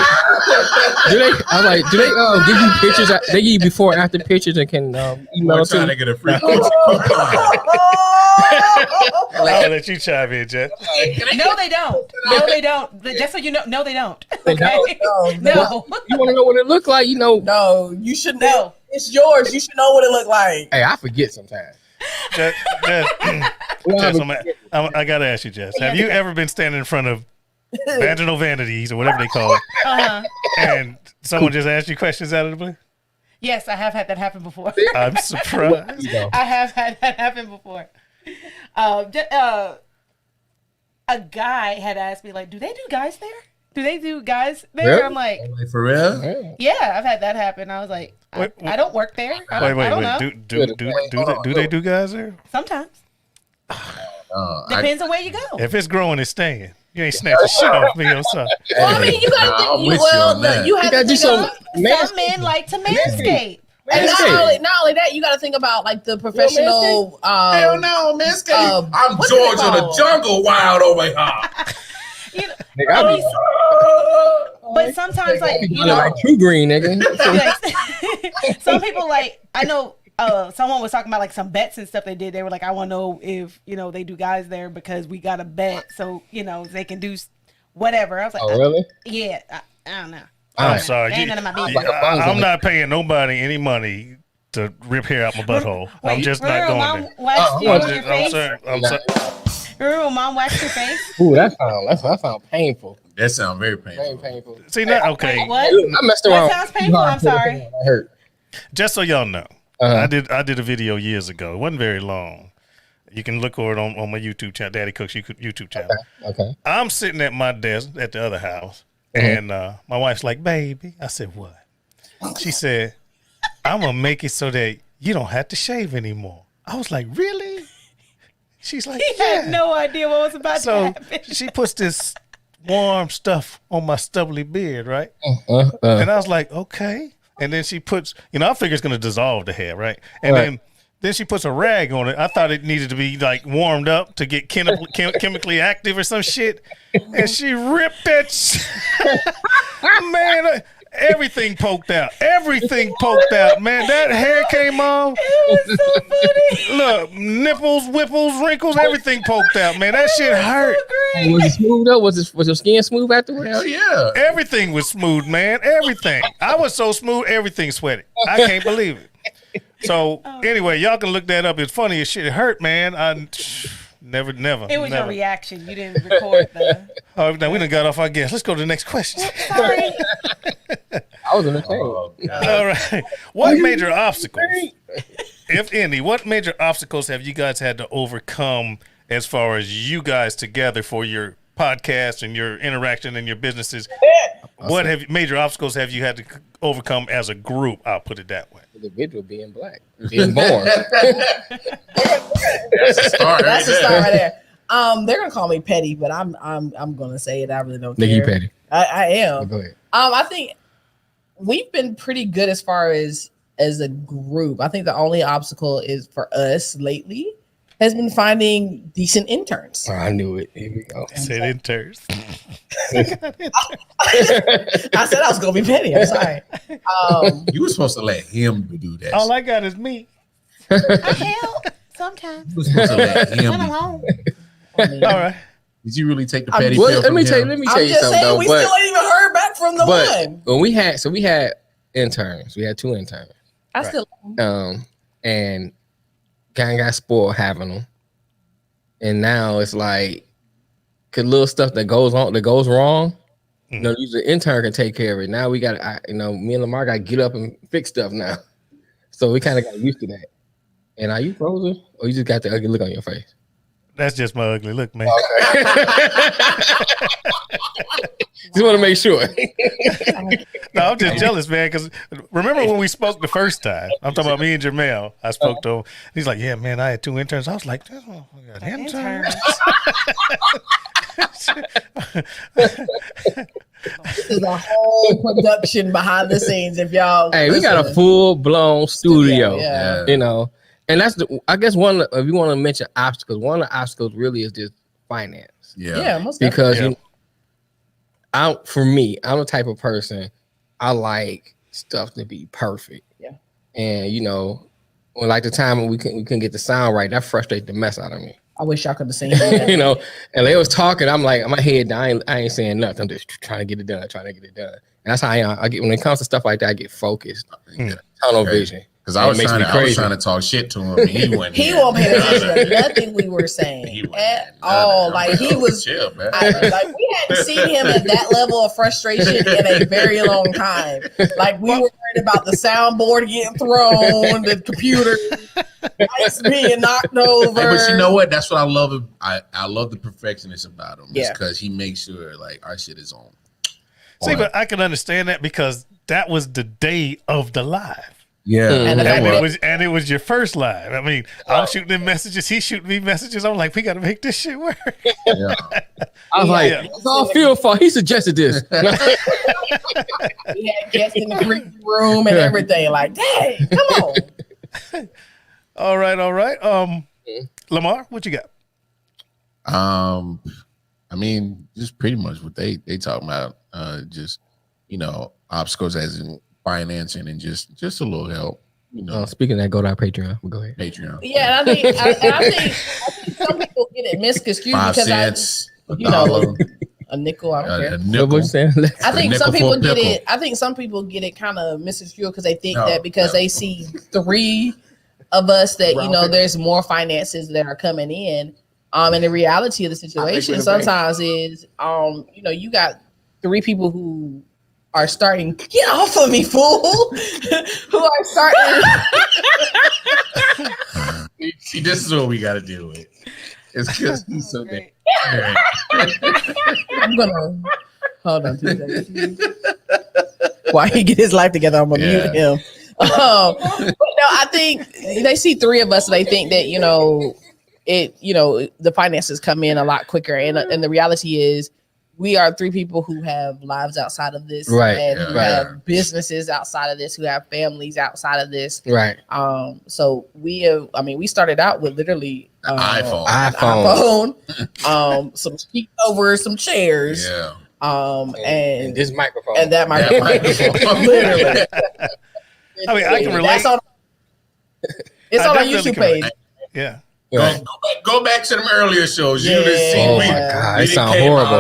Speaker 6: do they give you pictures? They give you before and after pictures and can email it to
Speaker 5: trying
Speaker 6: you?
Speaker 5: to get a free coochie coupon.
Speaker 1: I'll let you chime in, Jeff.
Speaker 2: No, they don't. No, they don't. Just so you know, no, they don't.
Speaker 6: They
Speaker 2: Okay?
Speaker 6: don't?
Speaker 2: No.
Speaker 6: You want to know what it looked like? You know?
Speaker 4: No, you should know.
Speaker 2: No.
Speaker 4: It's yours. You should know what it looked like.
Speaker 6: Hey, I forget sometimes.
Speaker 1: Jess, I gotta ask you, Jess. Have you ever been standing in front of vaginal vanities or whatever they call it, and someone just asked you questions out of the blue?
Speaker 2: Yes, I have had that happen before.
Speaker 1: I'm surprised.
Speaker 2: I have had that happen before. A guy had asked me, like, do they do guys there? Do they do guys there?
Speaker 6: Really?
Speaker 2: I'm like,
Speaker 5: For real?
Speaker 2: yeah, I've had that happen. I was like, I don't work there. I don't know.
Speaker 1: Do they do guys there?
Speaker 2: Sometimes. Depends on where you go.
Speaker 1: If it's growing, it's staying. You ain't snatching shit off me or something.
Speaker 4: Well, I mean, you gotta you have to
Speaker 6: do
Speaker 4: think
Speaker 2: Some men like to manscape.
Speaker 4: and not only that, you got to think about like the professional.
Speaker 5: Hell no, man. I'm
Speaker 4: what's
Speaker 5: George
Speaker 4: it
Speaker 5: of the
Speaker 4: called?
Speaker 5: Jungle Wild over here.
Speaker 2: You know,
Speaker 6: Nigga,
Speaker 2: but sometimes, like, you know,
Speaker 6: like True Green, nigga.
Speaker 2: some people, like, I know someone was talking about like some bets and stuff they did. They were like, I want to know if, you know, they do guys there because we got a bet, so, you know, they can do whatever. I was like,
Speaker 6: Oh, really?
Speaker 2: Yeah, I don't know.
Speaker 1: I'm sorry.
Speaker 2: Ain't none of my business.
Speaker 1: I'm not paying nobody any money to rip hair out my butthole. I'm just not going there.
Speaker 2: Waxed you on your face?
Speaker 1: I'm sorry.
Speaker 2: Remember when mom waxed your face?
Speaker 6: Ooh, that sound painful.
Speaker 5: That sounds very painful.
Speaker 6: Very painful.
Speaker 1: See, now, okay.
Speaker 2: What?
Speaker 6: I messed around.
Speaker 2: That sounds painful. I'm sorry.
Speaker 6: I hurt.
Speaker 1: Just so y'all know, I did a video years ago. It wasn't very long. You can look for it on my YouTube channel, Daddy Cooks YouTube channel.
Speaker 6: Okay.
Speaker 1: I'm sitting at my desk at the other house, and my wife's like, "Baby," I said, "What?" She said, "I'm gonna make it so that you don't have to shave anymore." I was like, "Really?" She's like,
Speaker 2: He
Speaker 1: "Yeah."
Speaker 2: had no idea what was about to happen.
Speaker 1: She puts this warm stuff on my stubbly beard, right? And I was like, "Okay." And then she puts, you know, I figure it's gonna dissolve the hair, right? And then she puts a rag on it. I thought it needed to be like warmed up to get chemically active or some shit. And she ripped that man, everything poked out. Everything poked out, man. That hair came off.
Speaker 2: It was so funny.
Speaker 1: Look, nipples, whipples, wrinkles, everything poked out, man. That shit hurt.
Speaker 6: Hey, was it smooth up? Was your skin smooth afterwards?
Speaker 5: Hell yeah.
Speaker 1: Everything was smooth, man. Everything. I was so smooth, everything sweaty. I can't believe it. So anyway, y'all can look that up. It's funny as shit. It hurt, man. I never.
Speaker 2: It was your reaction. You didn't record the.
Speaker 1: Oh, now we done got off our guest. Let's go to the next question.
Speaker 2: Sorry.
Speaker 6: I was entertained.
Speaker 5: Oh, God.
Speaker 1: All right. What major obstacles, if any, what major obstacles have you guys had to overcome as far as you guys together for your podcast and your interaction and your businesses? What major obstacles have you had to overcome as a group? I'll put it that way.
Speaker 6: The individual being black, being born.
Speaker 5: That's the start.
Speaker 4: That's the start right there. They're gonna call me petty, but I'm gonna say it. I really don't care.
Speaker 6: Nigga, you petty.
Speaker 4: I am.
Speaker 6: Go ahead.
Speaker 4: I think we've been pretty good as far as a group. I think the only obstacle is for us lately has been finding decent interns.
Speaker 6: Oh, I knew it. Here we go.
Speaker 1: I said interns.
Speaker 4: I said I was gonna be petty. I'm sorry.
Speaker 5: You were supposed to let him do that.
Speaker 1: All I got is me.
Speaker 2: I help sometimes
Speaker 5: You were supposed to let him.
Speaker 2: when I'm home.
Speaker 1: All right.
Speaker 5: Did you really take the petty pill
Speaker 6: Let
Speaker 5: from
Speaker 6: me tell
Speaker 5: him?
Speaker 6: you
Speaker 4: I'm just
Speaker 6: something
Speaker 4: saying
Speaker 6: though.
Speaker 4: we
Speaker 6: But,
Speaker 4: still ain't even heard back from the one.
Speaker 6: when we had interns. We had 2 interns.
Speaker 4: I still
Speaker 6: And gang got spoiled having them. And now it's like, cause little stuff that goes wrong, you know, usually the intern can take care of it. Now we got, me and Lamar got to get up and fix stuff now. So we kind of got used to that. And are you frozen, or you just got the ugly look on your face?
Speaker 1: That's just my ugly look, man.
Speaker 6: Okay. Just want to make sure.
Speaker 1: No, I'm just jealous, man, because remember when we spoke the first time? I'm talking about me and Jermel. I spoke to him. He's like, yeah, man, I had 2 interns. I was like, this motherfucker got interns.
Speaker 4: This is a whole production behind the scenes. If y'all,
Speaker 6: Hey, we got a full-blown studio,
Speaker 4: yeah.
Speaker 6: you know. And that's I guess if you want to mention obstacles, one of the obstacles really is just finance.
Speaker 4: Yeah, most
Speaker 6: Because
Speaker 1: Yeah.
Speaker 6: I'm the type of person, I like stuff to be perfect.
Speaker 4: Yeah.
Speaker 6: And when like the time when we couldn't get the sound right, that frustrated the mess out of me.
Speaker 4: I wish y'all could have seen that.
Speaker 6: And they was talking, I'm like, my head down, I ain't saying nothing. I'm just trying to get it done. And that's how I am. I get, when it comes to stuff like that, I get focused. Tunnel vision.
Speaker 5: Because I was trying to talk shit to him. And he went.
Speaker 4: He won't pay attention to nothing we were saying at all. Like he was.
Speaker 5: Chill, man.
Speaker 4: Like we hadn't seen him at that level of frustration in a very long time. Like we were worried about the soundboard getting thrown, the computer lights being knocked over.
Speaker 5: Hey, but you know what? That's what I love. I love the perfectionist about him.
Speaker 4: Yeah.
Speaker 5: Because he makes sure like our shit is on.
Speaker 1: See, but I can understand that because that was the day of the live.
Speaker 5: Yeah,
Speaker 1: And it was your first live. I mean, I'm shooting him messages. He's shooting me messages. I'm like, we got to make this shit work.
Speaker 5: Yeah.
Speaker 6: I was like, it's all Phil's fault. He suggested this.
Speaker 4: We had guests in the green room and everything. Like, dang, come on.
Speaker 1: All right. Lamar, what you got?
Speaker 5: I mean, just pretty much what they talk about. Just obstacles as in financing and just a little help.
Speaker 6: Speaking of that, go to our Patreon. We'll go ahead.
Speaker 5: Patreon.
Speaker 4: Yeah, and I think some people get it misconstrued
Speaker 5: 5
Speaker 4: because
Speaker 5: cents, $1,
Speaker 4: a nickel. I don't care.
Speaker 5: a nickel.
Speaker 4: I think some
Speaker 5: nickel
Speaker 4: people
Speaker 5: for a
Speaker 4: get
Speaker 5: pickle.
Speaker 4: it. I think some people get it kind of misconstrued because they think that because they see 3 of us that there's more finances that are coming in. And the reality of the situation sometimes is, you got 3 people who are starting. Get off of me, fool! Who are starting?
Speaker 5: See, this is what we got to deal with. It's because he's so big.
Speaker 4: I'm gonna hold on 2 seconds. While he get his life together, I'm gonna mute him. But no, I think they see 3 of us and they think that the finances come in a lot quicker, and the reality is we are 3 people who have lives outside of this,
Speaker 6: right?
Speaker 4: And who have businesses outside of this, who have families outside of this,
Speaker 6: right?
Speaker 4: So we started out with literally
Speaker 5: iPhone,
Speaker 4: some sheets over some chairs,
Speaker 6: and this microphone,
Speaker 4: and that microphone, literally.
Speaker 1: I mean, I can relate.
Speaker 4: It's on our YouTube page.
Speaker 1: Yeah.
Speaker 5: Go back to them earlier shows.
Speaker 4: Yeah.
Speaker 5: You done seen
Speaker 6: Oh my God, it sounds horrible.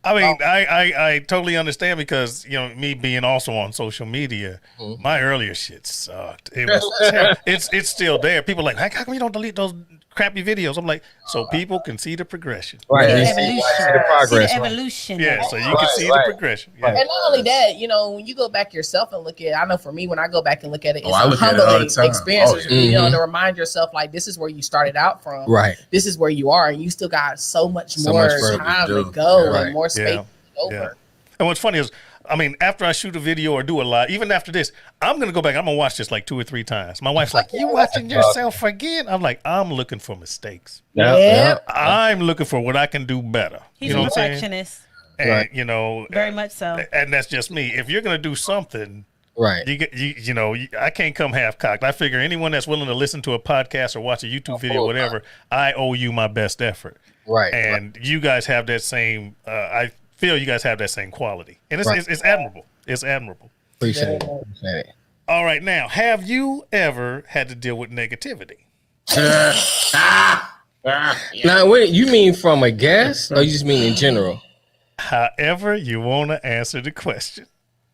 Speaker 1: I mean, I totally understand because me being also on social media, my earlier shit sucked. It was terrible. It's still there. People are like, how come you don't delete those crappy videos? I'm like, so people can see the progression.
Speaker 6: Right.
Speaker 2: The
Speaker 6: See the progress.
Speaker 2: See the evolution.
Speaker 1: Yeah, so you can see the progression. Yeah.
Speaker 4: And not only that, when you go back yourself and look at it, I know for me, when I go back and look at it, it's
Speaker 5: I
Speaker 4: a
Speaker 5: look at it all the
Speaker 4: humbling
Speaker 5: time.
Speaker 4: experience,
Speaker 5: Oh,
Speaker 4: to remind yourself, like, this is where you started out from.
Speaker 6: Right.
Speaker 4: This is where you are, and you still got so much
Speaker 5: So
Speaker 4: more
Speaker 5: much further
Speaker 4: time
Speaker 5: to
Speaker 4: to
Speaker 5: do.
Speaker 4: go
Speaker 5: Yeah,
Speaker 4: and more space
Speaker 1: Yeah.
Speaker 4: over.
Speaker 1: Yeah. And what's funny is, I mean, after I shoot a video or do a live, even after this, I'm going to go back. I'm going to watch this like 2 or 3 times. My wife's like, you watching yourself again? I'm like, I'm looking for mistakes.
Speaker 4: Yeah.
Speaker 1: I'm looking for what I can do better.
Speaker 2: He's
Speaker 1: you know
Speaker 2: a
Speaker 1: what I'm saying?
Speaker 2: perfectionist.
Speaker 1: And,
Speaker 6: Right.
Speaker 2: Very much so.
Speaker 1: and that's just me. If you're going to do something,
Speaker 6: Right.
Speaker 1: I can't come half cocked. I figure anyone that's willing to listen to a podcast or watch a YouTube video, whatever, I owe you my best effort.
Speaker 6: Right.
Speaker 1: And you guys have that same. I feel you guys have that same quality, and it's admirable. It's admirable.
Speaker 6: Appreciate it.
Speaker 1: All right, now, have you ever had to deal with negativity?
Speaker 6: Now, wait, you mean from a guest, or you just mean in general?
Speaker 1: However you want to answer the question.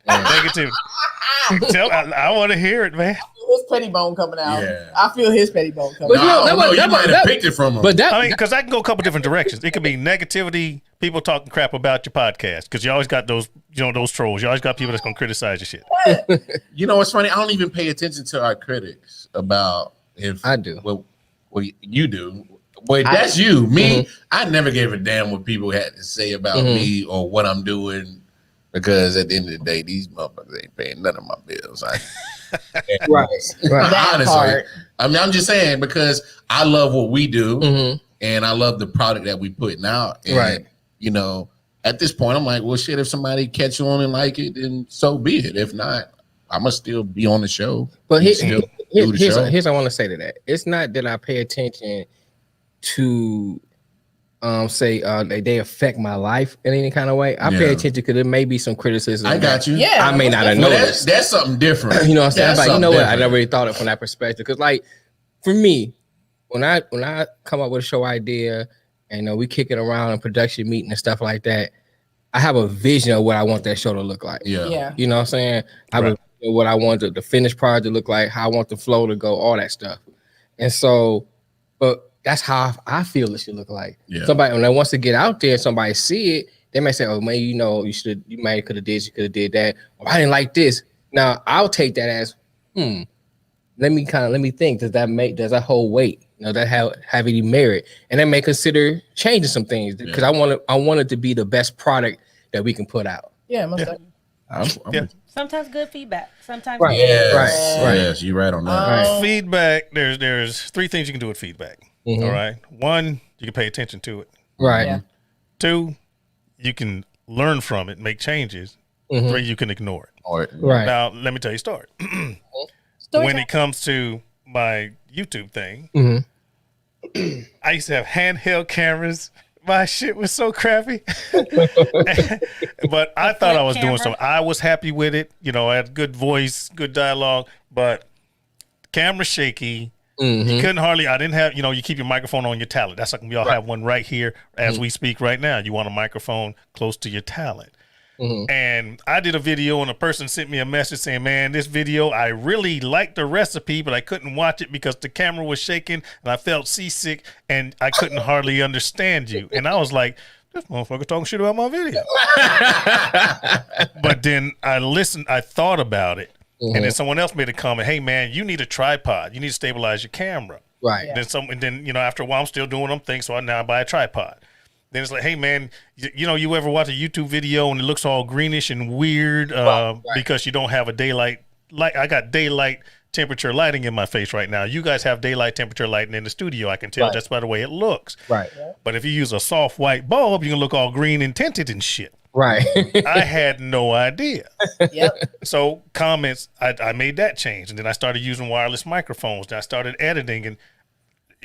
Speaker 1: Negativity. I want to hear it, man.
Speaker 4: His petty bone coming out.
Speaker 5: Yeah.
Speaker 4: I feel his petty bone coming
Speaker 6: But
Speaker 5: you might have picked it from him.
Speaker 6: But that,
Speaker 1: I mean, because I can go a couple different directions. It could be negativity, people talking crap about your podcast, because you always got those, those trolls. You always got people that's going to criticize your shit.
Speaker 5: You know what's funny? I don't even pay attention to our critics about if
Speaker 6: I do.
Speaker 5: Well, you do. But that's you. Me, I never gave a damn what people had to say about me or what I'm doing, because at the end of the day, these motherfuckers ain't paying none of my bills.
Speaker 6: right.
Speaker 5: Honestly, I mean, I'm just saying, because I love what we do and I love the product that we putting out. And, at this point, I'm like, well, shit, if somebody catch on and like it, then so be it. If not, I'm gonna still be on the show.
Speaker 6: But here's what I want to say to that. It's not that I pay attention to say they affect my life in any kind of way. I pay attention because there may be some criticism.
Speaker 5: I got you.
Speaker 4: Yeah,
Speaker 6: I may not have noticed.
Speaker 5: That's something different.
Speaker 6: You know what I'm saying? Like, you know what? I
Speaker 5: different.
Speaker 6: never really thought it from that perspective. Because, like, for me, when I come up with a show idea and we kick it around in production meeting and stuff like that, I have a vision of what I want that show to look like.
Speaker 5: Yeah.
Speaker 6: You know what I'm saying? I have what I want the finished product to look like, how I want the flow to go, all that stuff. And so, but that's how I feel it should look like.
Speaker 5: Yeah.
Speaker 6: Somebody, when they wants to get out there, somebody see it, they may say, "Oh, man, you might could have did that. Or I didn't like this." Now I'll take that as, let me think. Does that hold weight? That have any merit? And then may consider changing some things because I want it to be the best product that we can put out.
Speaker 4: Yeah, most definitely.
Speaker 2: Sometimes good feedback. Sometimes
Speaker 6: Right.
Speaker 5: Yes, you're right on that.
Speaker 1: Feedback. There's three things you can do with feedback. All right. One, you can pay attention to it.
Speaker 6: Right.
Speaker 4: Yeah.
Speaker 1: Two, you can learn from it, make changes. Three, you can ignore it.
Speaker 6: Right.
Speaker 1: Now, let me tell you a story. When it comes to my YouTube thing, I used to have handheld cameras. My shit was so crappy. But I thought I was doing something. I was happy with it. I had good voice, good dialogue, but camera shaky. You couldn't hardly, I didn't have, you keep your microphone on your talent. That's like we all have one right here as we speak right now. You want a microphone close to your talent. And I did a video and a person sent me a message saying, "Man, this video, I really liked the recipe, but I couldn't watch it because the camera was shaking and I felt seasick and I couldn't hardly understand you." And I was like, this motherfucker talking shit about my video. But then I thought about it. And then someone else made a comment, "Hey man, you need a tripod. You need to stabilize your camera."
Speaker 6: Right.
Speaker 1: And then after a while I'm still doing them things, so I buy a tripod. Then it's like, "Hey man, you ever watch a YouTube video and it looks all greenish and weird because you don't have a daylight light? I got daylight temperature lighting in my face right now. You guys have daylight temperature lighting in the studio. I can tell just by the way it looks.
Speaker 6: Right.
Speaker 1: But if you use a soft white bulb, you can look all green and tinted and shit."
Speaker 6: Right.
Speaker 1: I had no idea.
Speaker 4: Yep.
Speaker 1: So comments, I made that change, and then I started using wireless microphones. Then I started editing, and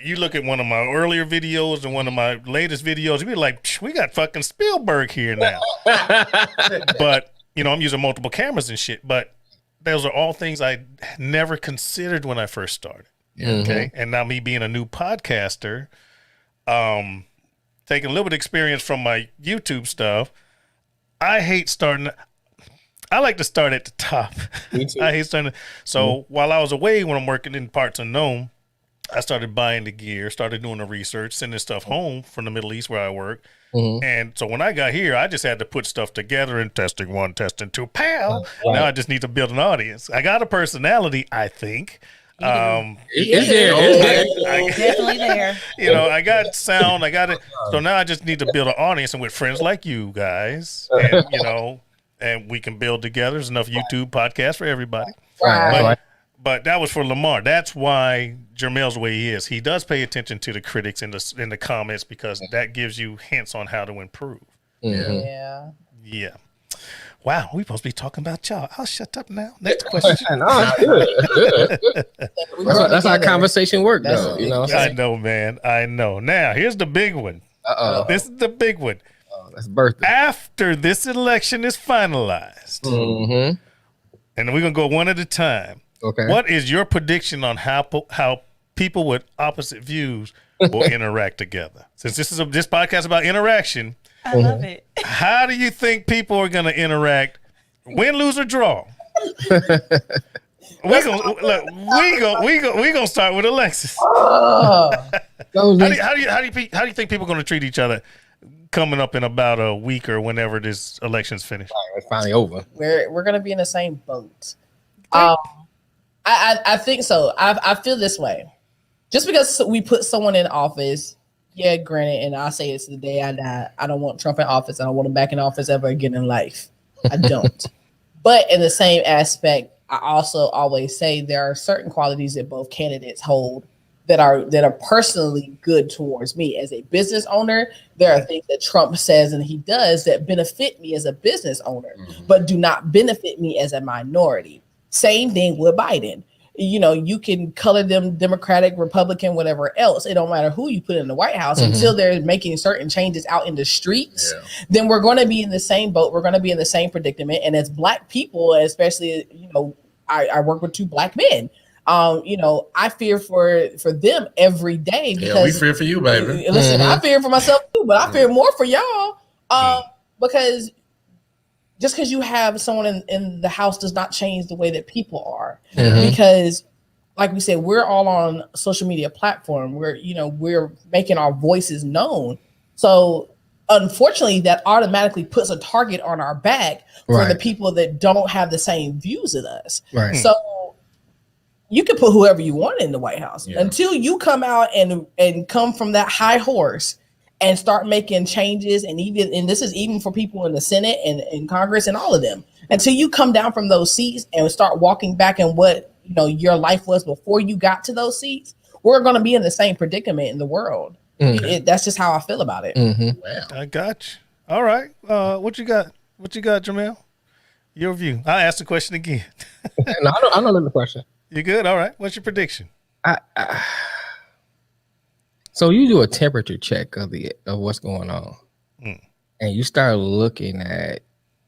Speaker 1: you look at one of my earlier videos and one of my latest videos, you'd be like, "We got fucking Spielberg here now." But I'm using multiple cameras and shit. But those are all things I never considered when I first started. Okay, and now me being a new podcaster, taking a little bit of experience from my YouTube stuff. I hate starting. I like to start at the top.
Speaker 6: Me too.
Speaker 1: I hate starting. So while I was away, when I'm working in parts unknown, I started buying the gear, started doing the research, sending stuff home from the Middle East where I work. And so when I got here, I just had to put stuff together and testing one, testing two, pow. Now I just need to build an audience. I got a personality, I think.
Speaker 6: It's there.
Speaker 2: Definitely there.
Speaker 1: I got sound, I got it. So now I just need to build an audience, and with friends like you guys, and and we can build together. There's enough YouTube podcasts for everybody. But that was for Lamar. That's why Jermel's the way he is. He does pay attention to the critics in the comments, because that gives you hints on how to improve.
Speaker 4: Yeah.
Speaker 1: Yeah. Wow, we supposed to be talking about y'all. I'll shut up now. Next question.
Speaker 6: No, that's how conversation works, though. You know what I'm
Speaker 1: I
Speaker 6: saying?
Speaker 1: know, man. I know. Now, here's the big one. This is the big one.
Speaker 6: That's birthday.
Speaker 1: After this election is finalized, and we're going to go one at a time.
Speaker 6: Okay.
Speaker 1: What is your prediction on how people with opposite views will interact together? Since this podcast is about interaction,
Speaker 2: I love it.
Speaker 1: how do you think people are going to interact, win, lose, or draw? We gonna start with Alexis. How do you think people are going to treat each other coming up in about a week or whenever this election's finished?
Speaker 6: It's finally over.
Speaker 4: We're gonna be in the same boat. I think so. I feel this way. Just because we put someone in office, yeah, granted, and I'll say it's the day I die. I don't want Trump in office. I don't want him back in office ever again in life. I don't. But in the same aspect, I also always say there are certain qualities that both candidates hold that are personally good towards me as a business owner. There are things that Trump says and he does that benefit me as a business owner, but do not benefit me as a minority. Same thing with Biden. You know, you can color them Democratic, Republican, whatever else. It don't matter who you put in the White House until they're making certain changes out in the streets. Then we're going to be in the same boat. We're going to be in the same predicament. And as Black people, especially, you know, I work with 2 Black men. You know, I fear for them every day because
Speaker 5: we fear for you, baby.
Speaker 4: Listen, I fear for myself too, but I fear more for y'all because just because you have someone in the house does not change the way that people are. Because, like we said, we're all on social media platform. We're making our voices known. So, unfortunately, that automatically puts a target on our back for the people that don't have the same views as us.
Speaker 6: Right.
Speaker 4: So you can put whoever you want in the White House until you come out and come from that high horse and start making changes. And this is even for people in the Senate and Congress and all of them, until you come down from those seats and start walking back in what, you know, your life was before you got to those seats, we're going to be in the same predicament in the world. That's just how I feel about it.
Speaker 5: Wow.
Speaker 1: I got you. All right. What you got? What you got, Jermel? Your view. I'll ask the question again.
Speaker 6: No, I don't know the question.
Speaker 1: You good? All right. What's your prediction?
Speaker 6: So you do a temperature check of what's going on, and you start looking at,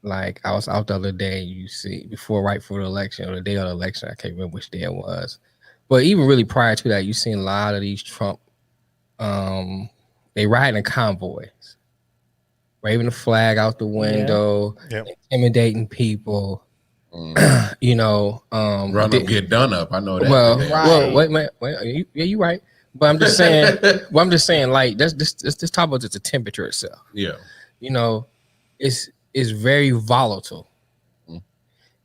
Speaker 6: like, I was out the other day. You see, right before the election or the day of the election, I can't remember which day it was, but even really prior to that, you seen a lot of these Trump. They ride in convoys, waving the flag out the window, intimidating people. You know,
Speaker 5: run up, get done up. I know that.
Speaker 6: Well, wait, you right. But I'm just saying, like, this talk about just the temperature itself.
Speaker 5: Yeah.
Speaker 6: You know, it's very volatile.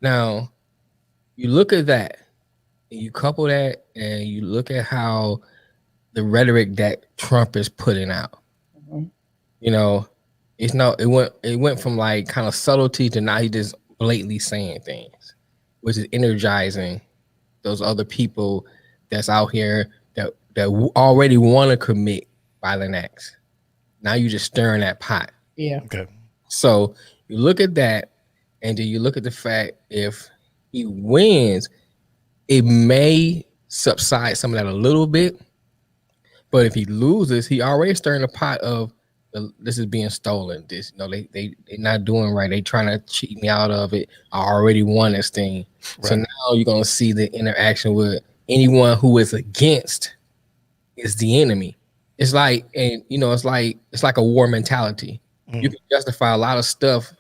Speaker 6: Now, you look at that, and you couple that, and you look at how the rhetoric that Trump is putting out. You know, it went from like kind of subtlety to now he just blatantly saying things, which is energizing those other people that's out here that already want to commit violent acts. Now you just stirring that pot.
Speaker 4: Yeah.
Speaker 1: Okay.
Speaker 6: So you look at that, and then you look at the fact if he wins, it may subside some of that a little bit. But if he loses, he already stirring the pot of this is being stolen. This, you know, they're not doing right. They trying to cheat me out of it. I already won this thing. Right. So now you're gonna see the interaction with anyone who is against is the enemy. It's like, and you know, it's like a war mentality. You can justify a lot of stuff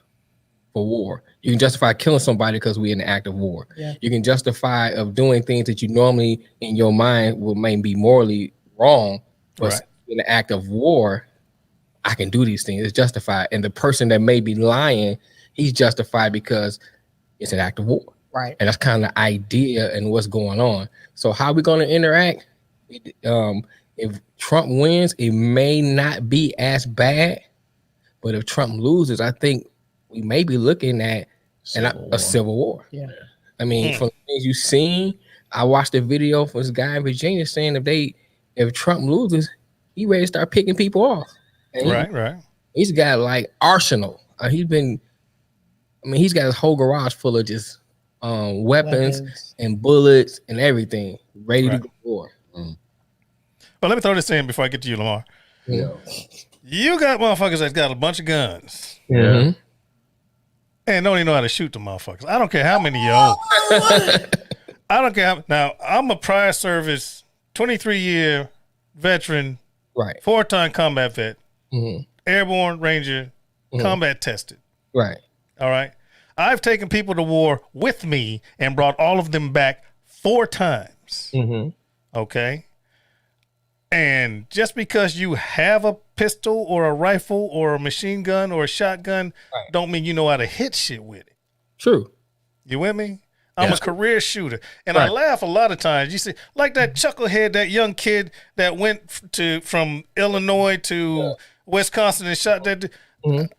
Speaker 6: for war. You can justify killing somebody because we're in the act of war. Yeah. You can justify of doing things that you normally in your mind may be morally wrong, but in the act of war, I can do these things. It's justified. And the person that may be lying, he's justified because it's an act of war.
Speaker 4: Right.
Speaker 6: And that's kind of the idea and what's going on. So how are we going to interact? If Trump wins, it may not be as bad. But if Trump loses, I think we may be looking at a civil war.
Speaker 4: Yeah.
Speaker 6: I mean, from the things you've seen, I watched a video from this guy in Virginia saying if Trump loses, he ready to start picking people off. And
Speaker 1: right.
Speaker 6: He's got like arsenal. He's been I mean, he's got his whole garage full of just weapons and bullets and everything ready to go to war.
Speaker 1: But let me throw this in before I get to you, Lamar.
Speaker 6: Yeah.
Speaker 1: You got motherfuckers that's got a bunch of guns.
Speaker 6: Mm-hmm.
Speaker 1: And don't even know how to shoot the motherfuckers. I don't care how many you own. I don't care. Now, I'm a prior service, 23-year veteran,
Speaker 6: Right.
Speaker 1: 4-time combat vet, airborne ranger, combat tested.
Speaker 6: Right.
Speaker 1: All right. I've taken people to war with me and brought all of them back 4 times. Okay. And just because you have a pistol or a rifle or a machine gun or a shotgun, don't mean you know how to hit shit with it.
Speaker 6: True.
Speaker 1: You with me? I'm a career shooter. And I laugh a lot of times. You see, like that chucklehead, that young kid that went from Illinois to Wisconsin and shot that.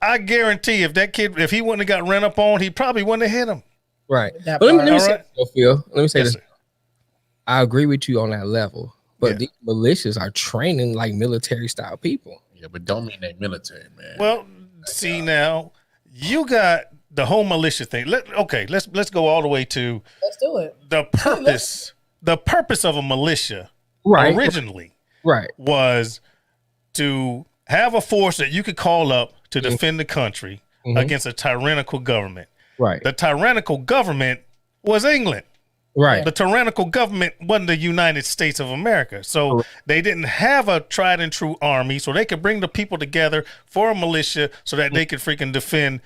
Speaker 1: I guarantee if that kid, if he wouldn't have got ran up on, he probably wouldn't have hit him.
Speaker 6: Right. But let me say, Phil, let me say this.
Speaker 1: Sir.
Speaker 6: I agree with you on that level. But
Speaker 1: Yeah.
Speaker 6: these militias are training like military style people.
Speaker 5: Yeah, but don't mean they military, man.
Speaker 1: Well, see now, you got the whole militia thing. Let's go all the way to
Speaker 4: Let's do it.
Speaker 1: the purpose. The purpose of a militia originally was to have a force that you could call up to defend the country against a tyrannical government.
Speaker 6: Right.
Speaker 1: The tyrannical government was England.
Speaker 6: Right.
Speaker 1: The tyrannical government wasn't the United States of America. So they didn't have a tried and true army, so they could bring the people together for a militia so that they could freaking defend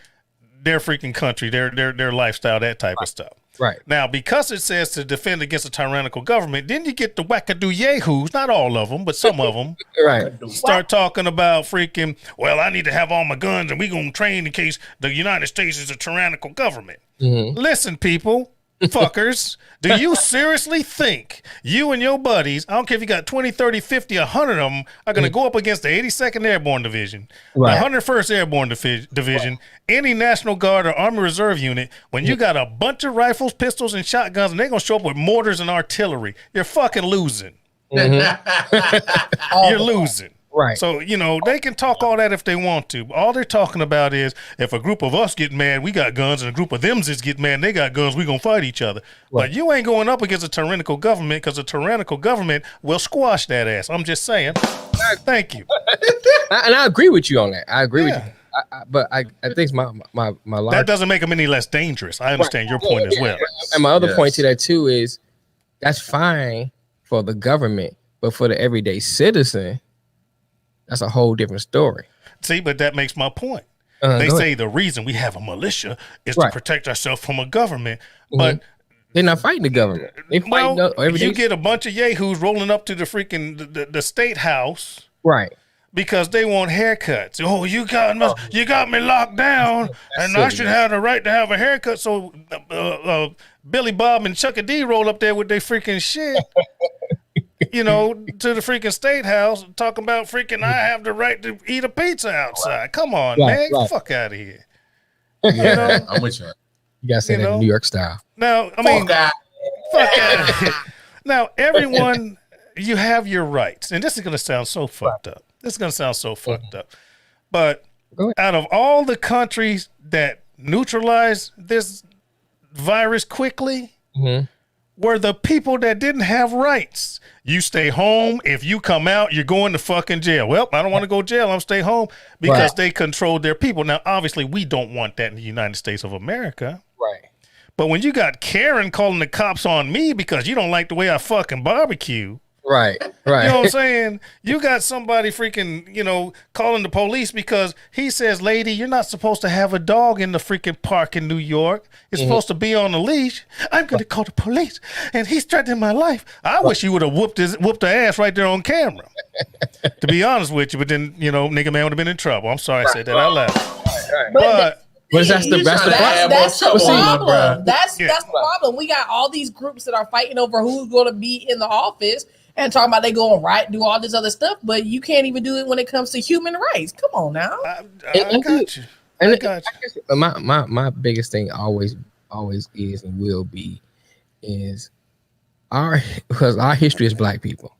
Speaker 1: their freaking country, their lifestyle, that type of stuff.
Speaker 6: Right.
Speaker 1: Now, because it says to defend against a tyrannical government, then you get the wackadoo yahoos, not all of them, but some of them,
Speaker 6: Right.
Speaker 1: start talking about freaking, well, I need to have all my guns and we're going to train in case the United States is a tyrannical government. Listen, people, fuckers, do you seriously think you and your buddies, I don't care if you got 20, 30, 50, 100 of them, are going to go up against the 82nd Airborne Division, the 101st Airborne Division, any National Guard or Army Reserve unit, when you got a bunch of rifles, pistols, and shotguns, and they're going to show up with mortars and artillery? You're fucking losing. You're losing.
Speaker 6: Right.
Speaker 1: So, they can talk all that if they want to. All they're talking about is if a group of us get mad, we got guns, and a group of them just get mad, and they got guns, we going to fight each other. Right. But you ain't going up against a tyrannical government because a tyrannical government will squash that ass. I'm just saying. Thank you.
Speaker 6: And I agree with you on that. I agree with you. But I think my large...
Speaker 1: That doesn't make them any less dangerous. I understand your point as well.
Speaker 6: And my other point to that, too, is that's fine for the government, but for the everyday citizen, that's a whole different story.
Speaker 1: See, but that makes my point. They say the reason we have a militia is to protect ourselves from a government, but
Speaker 6: they're not fighting the government. They fighting
Speaker 1: you get a bunch of yahoos rolling up to the freaking the state house,
Speaker 6: right?
Speaker 1: Because they want haircuts. Oh, you got me locked down, and I should have the right to have a haircut. So Billy Bob and Chuck D roll up there with their freaking shit. To the freaking state house, talking about freaking, I have the right to eat a pizza outside. Come on, man. Get the fuck out of here.
Speaker 5: I'm with you.
Speaker 6: You gotta say that in New York style.
Speaker 1: Now, I mean, fuck out of here. Now, everyone, you have your rights. And this is going to sound so fucked up. But out of all the countries that neutralized this virus quickly, were the people that didn't have rights. You stay home. If you come out, you're going to fucking jail. Well, I don't want to go to jail. I'm stay home because they controlled their people. Now, obviously, we don't want that in the United States of America.
Speaker 6: Right.
Speaker 1: But when you got Karen calling the cops on me because you don't like the way I fucking barbecue.
Speaker 6: Right.
Speaker 1: You know what I'm saying? You got somebody freaking, calling the police because he says, lady, you're not supposed to have a dog in the freaking park in New York. It's supposed to be on a leash. I'm going to call the police, and he's threatening my life. I wish you would have whooped her ass right there on camera, to be honest with you. But then, nigga man would have been in trouble. I'm sorry I said that out loud. But
Speaker 6: that's the problem.
Speaker 4: That's the problem. We got all these groups that are fighting over who's going to be in the office and talking about they going do all this other stuff, but you can't even do it when it comes to human rights. Come on now.
Speaker 1: I got you. I got you.
Speaker 6: My biggest thing always is and will be is because our history is Black people,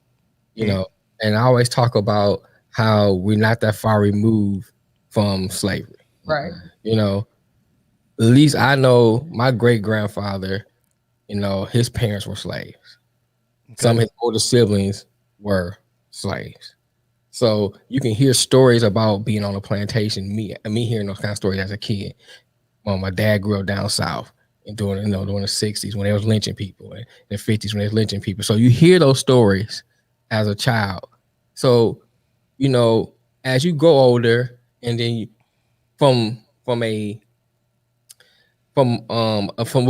Speaker 6: and I always talk about how we're not that far removed from slavery.
Speaker 4: Right.
Speaker 6: at least I know my great grandfather, his parents were slaves. Okay. Some of his older siblings were slaves. So you can hear stories about being on a plantation. Me hearing those kind of stories as a kid. My dad grew up down south and during the 60s when they was lynching people, and the 50s when they was lynching people. So you hear those stories as a child. So, as you grow older, and then from what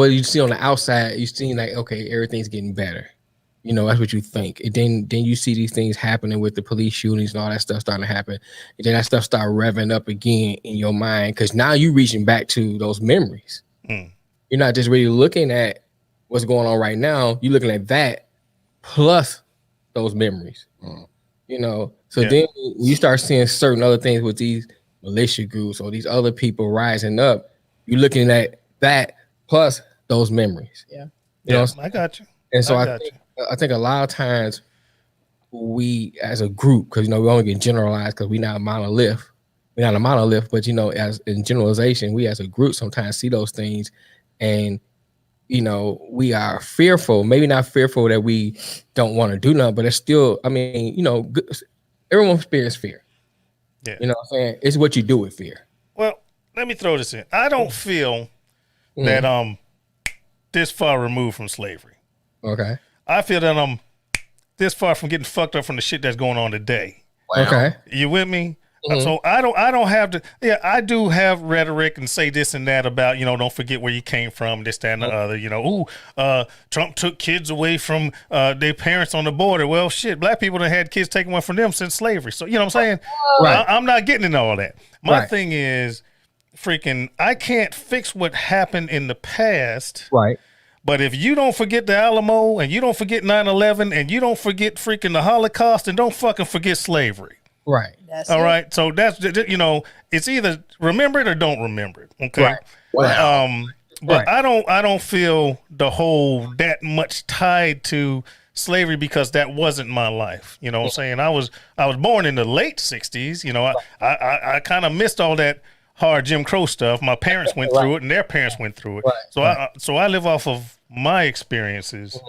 Speaker 6: you see on the outside, you see like, okay, everything's getting better. That's what you think. And then you see these things happening with the police shootings and all that stuff starting to happen. And then that stuff start revving up again in your mind because now you're reaching back to those memories. You're not just really looking at what's going on right now. You're looking at that plus those memories. So then you start seeing certain other things with these militia groups or these other people rising up. You're looking at that plus those memories.
Speaker 1: I got you.
Speaker 6: And so I think a lot of times we as a group, because we only get generalized because we're not a monolith. We're not a monolith, but as in generalization, we as a group sometimes see those things, and we are fearful. Maybe not fearful that we don't want to do nothing, but it's still. I mean, everyone experiences fear.
Speaker 1: Yeah.
Speaker 6: You know what I'm saying? It's what you do with fear.
Speaker 1: Well, let me throw this in. I don't feel that this far removed from slavery.
Speaker 6: Okay.
Speaker 1: I feel that I'm this far from getting fucked up from the shit that's going on today.
Speaker 5: Wow.
Speaker 6: Okay.
Speaker 1: You with me? So I don't have to. Yeah, I do have rhetoric and say this and that about don't forget where you came from, this, that, and the other. Trump took kids away from their parents on the border. Well, shit, black people have had kids taken away from them since slavery. So you know what I'm saying?
Speaker 6: Right.
Speaker 1: I'm not getting into all that. My thing is, I can't fix what happened in the past.
Speaker 6: Right.
Speaker 1: But if you don't forget the Alamo and you don't forget 9/11 and you don't forget freaking the Holocaust, and don't fucking forget slavery.
Speaker 6: Right.
Speaker 1: All right. So that's it's either remember it or don't remember it. Okay.
Speaker 6: Right.
Speaker 5: Wow.
Speaker 1: But I don't feel the whole that much tied to slavery because that wasn't my life. You know what I'm saying? I was born in the late 60s. I kind of missed all that hard Jim Crow stuff. My parents went through it and their parents went through it.
Speaker 6: Right.
Speaker 1: So I live off of my experiences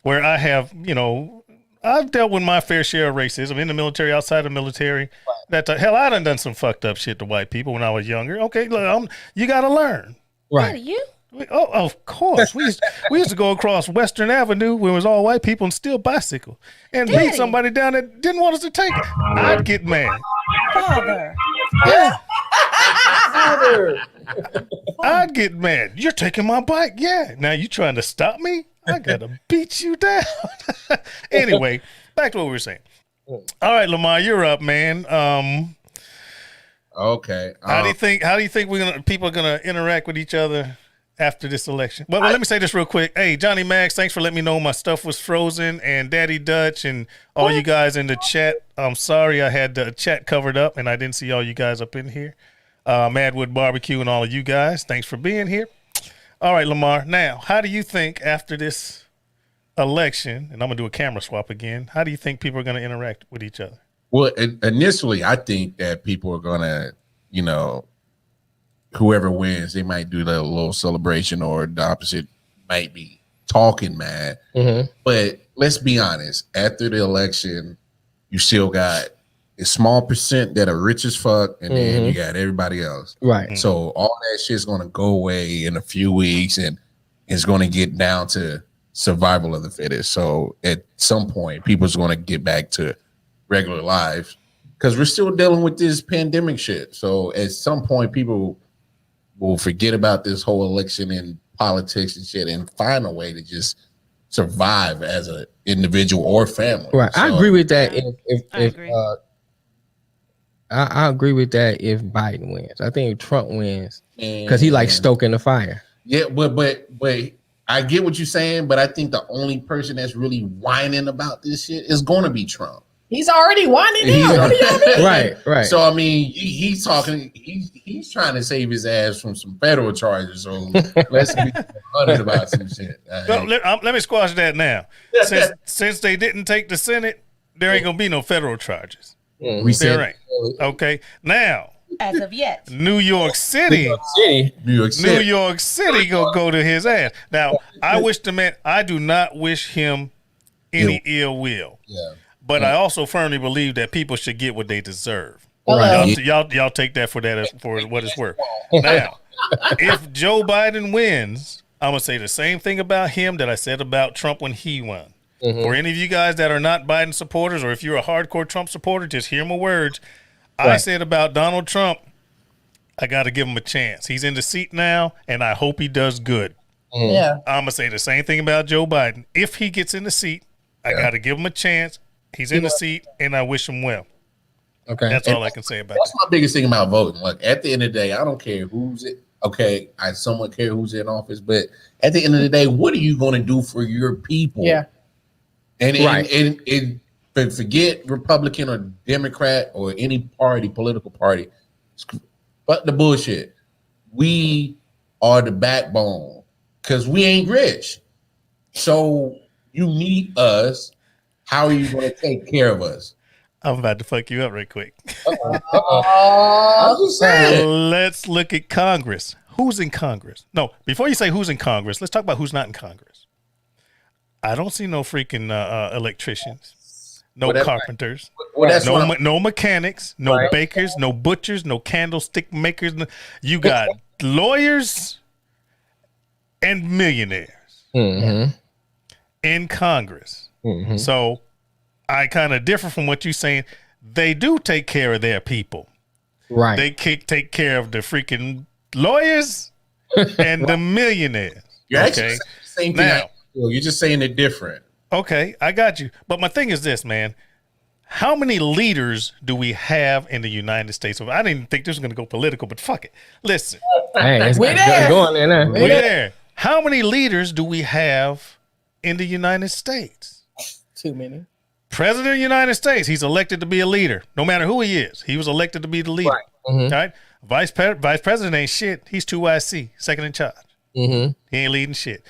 Speaker 1: where I have, I've dealt with my fair share of racism in the military, outside the military. Hell, I done some fucked up shit to white people when I was younger. Okay, look, you got to learn.
Speaker 6: Right.
Speaker 2: Daddy, you?
Speaker 1: Oh, of course. We used to go across Western Avenue where it was all white people and steal bicycle and beat somebody down that didn't want us to take it. I'd get mad.
Speaker 2: Father.
Speaker 1: Yeah. I'd get mad. You're taking my bike. Yeah. Now you trying to stop me? I gotta beat you down. Anyway, back to what we were saying. All right, Lamar, you're up, man.
Speaker 5: Okay.
Speaker 1: How do you think people are gonna interact with each other after this election? Well, let me say this real quick. Hey, Johnny Max, thanks for letting me know my stuff was frozen, and Daddy Dutch and all you guys in the chat. I'm sorry I had the chat covered up and I didn't see all you guys up in here. Madwood Barbecue and all of you guys, thanks for being here. All right, Lamar. Now, how do you think after this election, and I'm gonna do a camera swap again, how do you think people are gonna interact with each other?
Speaker 5: Well, initially, I think that people are gonna, whoever wins, they might do a little celebration, or the opposite might be talking mad. But let's be honest, after the election, you still got a small percent that are rich as fuck, and then you got everybody else.
Speaker 6: Right.
Speaker 5: So all that shit's gonna go away in a few weeks, and it's gonna get down to survival of the fittest. So at some point, people's gonna get back to regular lives because we're still dealing with this pandemic shit. So at some point, people will forget about this whole election and politics and shit and find a way to just survive as an individual or family.
Speaker 6: Right.
Speaker 5: So,
Speaker 6: I agree with that. I agree with that if Biden wins. I think if Trump wins because he likes stoking the fire.
Speaker 5: Yeah, but I get what you're saying, but I think the only person that's really whining about this shit is going to be Trump.
Speaker 4: He's already whining now. What do y'all mean?
Speaker 6: Right.
Speaker 5: So I mean, he's talking. He's trying to save his ass from some federal charges. So let's be honest about some shit.
Speaker 1: Let me squash that now. Since they didn't take the Senate, there ain't gonna be no federal charges.
Speaker 5: We said
Speaker 1: there ain't. Okay. Now
Speaker 2: as of yet.
Speaker 1: New York City.
Speaker 5: New York City.
Speaker 1: New York City gonna go to his ass. Now, I wish the man. I do not wish him any ill will.
Speaker 5: Yeah.
Speaker 1: But I also firmly believe that people should get what they deserve.
Speaker 6: Right.
Speaker 1: Y'all take that for what it's worth. Now, if Joe Biden wins, I'm gonna say the same thing about him that I said about Trump when he won. For any of you guys that are not Biden supporters, or if you're a hardcore Trump supporter, just hear my words. I said about Donald Trump, I got to give him a chance. He's in the seat now, and I hope he does good.
Speaker 4: Yeah.
Speaker 1: I'm gonna say the same thing about Joe Biden. If he gets in the seat, I got to give him a chance. He's in the seat, and I wish him well.
Speaker 6: Okay.
Speaker 1: That's all I can say about
Speaker 5: That's
Speaker 1: that.
Speaker 5: my biggest thing about voting. Like at the end of the day, I don't care who's it. Okay, I somewhat care who's in office, but at the end of the day, what are you going to do for your people?
Speaker 4: Yeah.
Speaker 5: And forget Republican or Democrat or any party, political party. But the bullshit. We are the backbone because we ain't rich. So you need us. How are you going to take care of us?
Speaker 1: I'm about to fuck you up right quick.
Speaker 5: I'm just saying.
Speaker 1: Let's look at Congress. Who's in Congress? No, before you say who's in Congress, let's talk about who's not in Congress. I don't see no freaking electricians, no carpenters, no mechanics, no bakers, no butchers, no candlestick makers. You got lawyers and millionaires in Congress. So I kind of differ from what you're saying. They do take care of their people.
Speaker 6: Right.
Speaker 1: They take care of the freaking lawyers and the millionaires.
Speaker 5: You're actually saying the same thing.
Speaker 1: Now,
Speaker 5: You're just saying it different.
Speaker 1: Okay, I got you. But my thing is this, man. How many leaders do we have in the United States? I didn't think this was going to go political, but fuck it. Listen.
Speaker 6: Hey,
Speaker 4: We there.
Speaker 6: Going there now.
Speaker 1: We're there. How many leaders do we have in the United States?
Speaker 4: Too many.
Speaker 1: President of the United States, he's elected to be a leader. No matter who he is, he was elected to be the leader. All right? Vice president ain't shit. He's 2IC, second in charge. He ain't leading shit.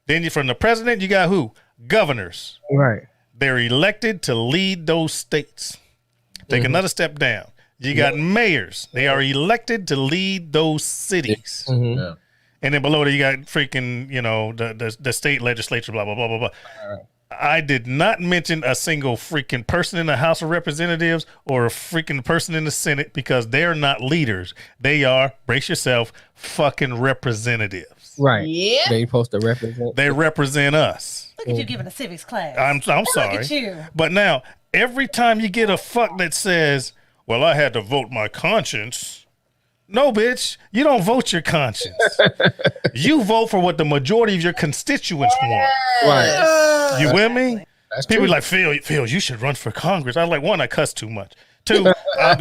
Speaker 1: Then from the president, you got who? Governors.
Speaker 6: Right.
Speaker 1: They're elected to lead those states. Take another step down. You got mayors. They are elected to lead those cities.
Speaker 5: Yeah.
Speaker 1: And then below that, you got freaking, the state legislature, blah, blah, blah, blah, blah. I did not mention a single freaking person in the House of Representatives or a freaking person in the Senate because they're not leaders. They are, brace yourself, fucking representatives.
Speaker 6: Right.
Speaker 4: Yeah.
Speaker 6: They supposed to represent.
Speaker 1: They represent us.
Speaker 2: Look at you giving a civics class.
Speaker 1: I'm sorry.
Speaker 2: Look at you.
Speaker 1: But now, every time you get a fuck that says, well, I had to vote my conscience. No, bitch, you don't vote your conscience. You vote for what the majority of your constituents want.
Speaker 6: Right.
Speaker 1: You with me?
Speaker 6: That's
Speaker 1: People
Speaker 6: true.
Speaker 1: like, Phil, you should run for Congress. I was like, one, I cuss too much. Two, look, I'm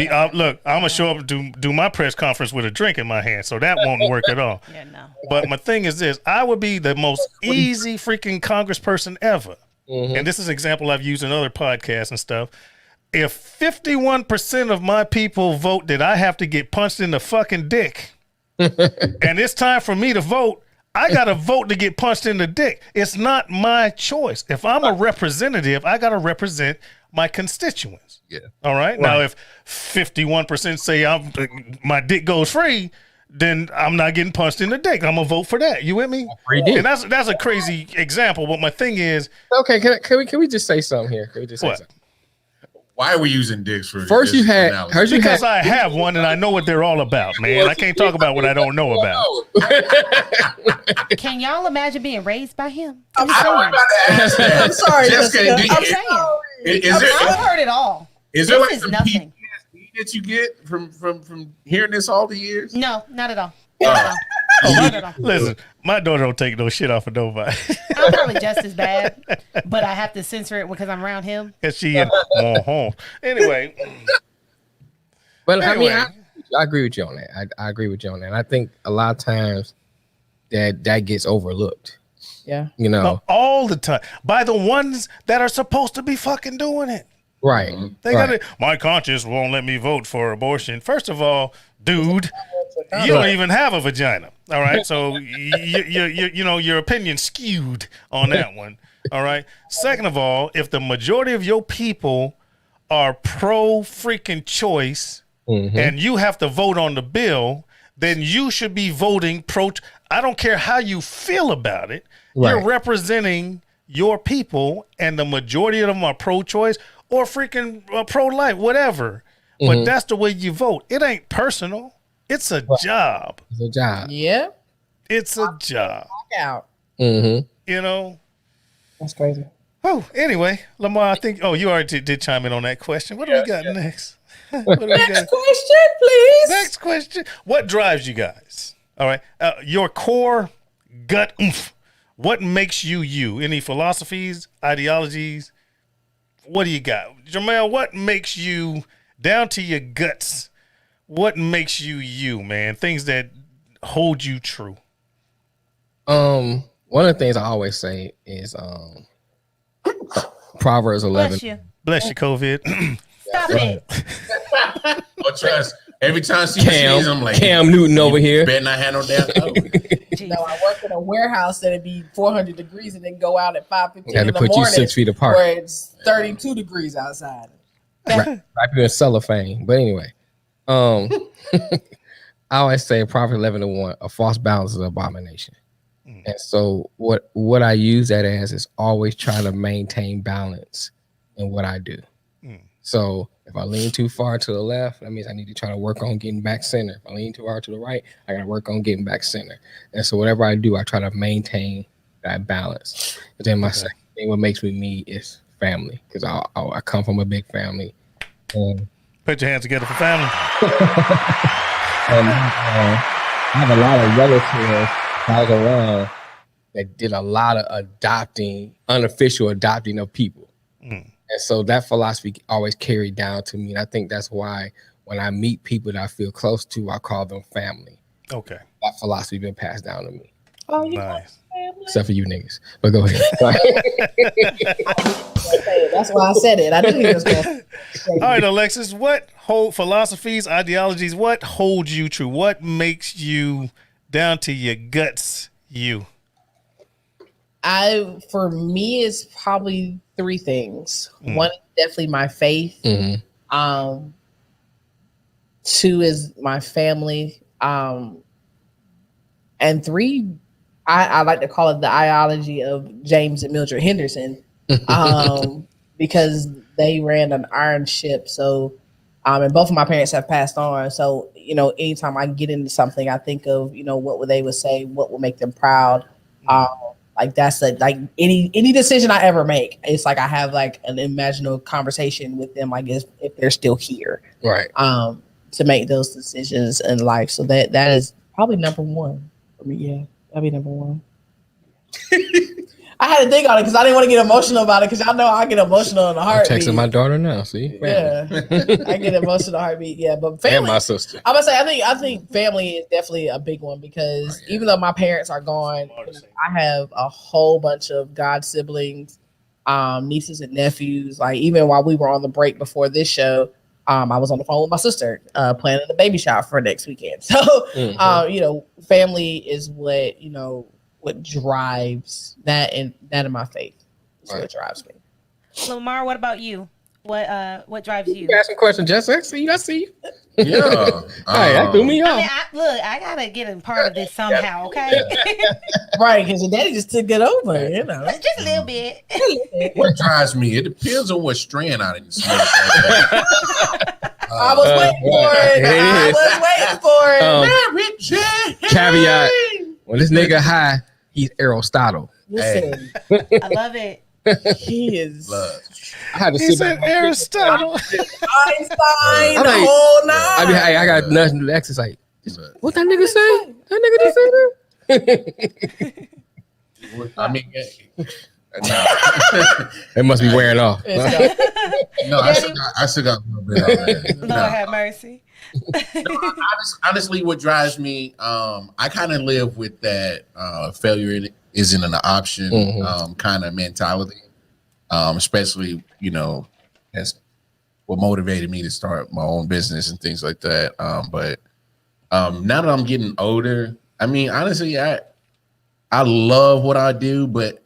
Speaker 1: gonna show up and do my press conference with a drink in my hand, so that won't work at all.
Speaker 2: Yeah, no.
Speaker 1: But my thing is this: I would be the most easy freaking congressperson ever. And this is an example I've used in other podcasts and stuff. If 51% of my people vote that I have to get punched in the fucking dick, and it's time for me to vote, I got to vote to get punched in the dick. It's not my choice. If I'm a representative, I got to represent my constituents.
Speaker 5: Yeah.
Speaker 1: All right? Now, if 51% say my dick goes free, then I'm not getting punched in the dick. I'm going to vote for that. You with me?
Speaker 6: Free dick.
Speaker 1: And that's a crazy example, but my thing is...
Speaker 6: Okay, can we just say something here? Can we just say
Speaker 1: What?
Speaker 6: something?
Speaker 5: Why are we using dicks for
Speaker 6: First
Speaker 5: this
Speaker 6: you had-
Speaker 5: analogy?
Speaker 6: first you
Speaker 1: Because I have one and I know what they're all about, man. I can't talk about what I don't know about.
Speaker 2: Can y'all imagine being raised by him?
Speaker 4: I'm
Speaker 2: just
Speaker 4: sorry.
Speaker 2: saying.
Speaker 4: About to ask that. I'm sorry,
Speaker 5: Jessica,
Speaker 4: Jessica.
Speaker 2: I'm saying.
Speaker 5: Is
Speaker 2: I've heard it all.
Speaker 5: there
Speaker 2: This
Speaker 5: like
Speaker 2: is
Speaker 5: some
Speaker 2: nothing.
Speaker 5: PTSD that you get from hearing this all the years?
Speaker 2: No, not at all.
Speaker 1: Oh,
Speaker 2: Not at all.
Speaker 1: Listen, my daughter don't take no shit off of nobody.
Speaker 2: I'm probably just as bad, but I have to censor it because I'm around him.
Speaker 1: Cause she in home. Anyway,
Speaker 6: But I mean,
Speaker 1: Anyway.
Speaker 6: I agree with you on that. I agree with you on that. And I think a lot of times that gets overlooked.
Speaker 4: Yeah.
Speaker 6: You know,
Speaker 1: all the time by the ones that are supposed to be fucking doing it.
Speaker 6: right?
Speaker 1: They
Speaker 6: right.
Speaker 1: got it. My conscience won't let me vote for abortion. First of all, dude, you don't even have a vagina. All right, so your opinion's skewed on that one. All right. Second of all, if the majority of your people are pro freaking choice, and you have to vote on the bill, then you should be voting pro. I don't care how you feel about it.
Speaker 6: Right.
Speaker 1: You're representing your people, and the majority of them are pro-choice or freaking pro-life, whatever. But that's the way you vote. It ain't personal. It's a job.
Speaker 6: It's a job.
Speaker 4: Yeah.
Speaker 1: It's a job.
Speaker 4: Out.
Speaker 1: You know?
Speaker 4: That's crazy.
Speaker 1: Oh, anyway, Lamar, I think, you already did chime in on that question. What do we got next? What do we got?
Speaker 4: Next question, please.
Speaker 1: Next question. What drives you guys? All right. Your core gut oomph. What makes you you? Any philosophies, ideologies? What do you got? Jermel, what makes you down to your guts? What makes you you, man? Things that hold you true.
Speaker 6: One of the things I always say is Proverbs 11.
Speaker 2: Bless you.
Speaker 1: Bless you, COVID.
Speaker 2: Stop it.
Speaker 5: Oh, trust. Every time she sees, I'm like,
Speaker 6: Cam Newton over here.
Speaker 5: better not have no damn COVID.
Speaker 4: No, I work in a warehouse that'd be 400 degrees and then go out at 5:15
Speaker 6: Had
Speaker 4: in
Speaker 6: to
Speaker 4: the
Speaker 6: put you
Speaker 4: morning
Speaker 6: 6 feet apart.
Speaker 4: where it's 32 degrees outside.
Speaker 6: Wrap you in cellophane. But anyway, I always say Proverbs 11:1, a false balance is an abomination. And so what I use that as is always trying to maintain balance in what I do. So if I lean too far to the left, that means I need to try to work on getting back center. If I lean too far to the right, I got to work on getting back center. And so whatever I do, I try to maintain that balance. And then my second thing, what makes me is family, because I come from a big family. And
Speaker 1: Put your hands together for family.
Speaker 6: I have a lot of relatives that go around that did a lot of unofficial adopting of people. And so that philosophy always carried down to me. And I think that's why when I meet people that I feel close to, I call them family.
Speaker 1: Okay.
Speaker 6: That philosophy been passed down to me.
Speaker 4: Oh, you
Speaker 1: Nice.
Speaker 6: Except for you niggas. But go ahead.
Speaker 4: That's why I said it. I knew he was going to say
Speaker 1: All right, Alexis, what philosophies, ideologies, what holds you true? What makes you down to your guts you?
Speaker 4: For me, it's probably three things. One is definitely my faith. Two is my family. And three, I like to call it the ideology of James and Mildred Henderson, because they ran an iron ship. So, and both of my parents have passed on. So, anytime I get into something, I think of, what they would say, what would make them proud. Like that's like any decision I ever make, it's like I have like an imaginal conversation with them, like if they're still here,
Speaker 6: Right.
Speaker 4: To make those decisions in life. So that is probably number one for me. Yeah, that'd be number one. I had to think on it because I didn't want to get emotional about it, because y'all know I get emotional in a
Speaker 6: I'm
Speaker 4: heartbeat.
Speaker 6: texting my daughter now. See?
Speaker 4: Yeah, I get emotional in a heartbeat. Yeah, but family.
Speaker 6: And my sister.
Speaker 4: I'm gonna say I think family is definitely a big one, because even though my parents are gone, I have a whole bunch of god siblings, nieces and nephews. Like even while we were on the break before this show, I was on the phone with my sister, planning a baby shower for next weekend. So family is what drives that, and my faith is what drives me.
Speaker 2: Lamar, what about you? What drives you?
Speaker 6: You ask some questions, Jess. I see you.
Speaker 5: Yeah.
Speaker 6: Hey, that threw me
Speaker 2: I
Speaker 6: off.
Speaker 2: mean, I gotta get a part of this somehow, okay?
Speaker 4: Right, because your daddy just took it over,
Speaker 2: Just a little bit.
Speaker 5: What drives me? It depends on what strand I didn't smoke.
Speaker 4: I was waiting for it.
Speaker 6: Caveat: when this nigga high, he's Aristotle.
Speaker 4: Listen,
Speaker 2: I love it.
Speaker 4: he is
Speaker 6: I had to
Speaker 1: He
Speaker 6: sit
Speaker 1: said
Speaker 6: back.
Speaker 1: Aristotle.
Speaker 4: Einstein,
Speaker 6: I'm
Speaker 4: the
Speaker 6: like-
Speaker 4: whole nine.
Speaker 6: I got nothing. Alexis like, what that nigga say? That nigga just said that?
Speaker 5: I mean,
Speaker 6: It must be wearing off.
Speaker 5: no, I still got a little bit of that.
Speaker 2: Lord have mercy.
Speaker 5: Honestly, what drives me, I kind of live with that failure isn't an option kind of mentality, especially, that's what motivated me to start my own business and things like that. But now that I'm getting older, I mean, honestly, I love what I do, but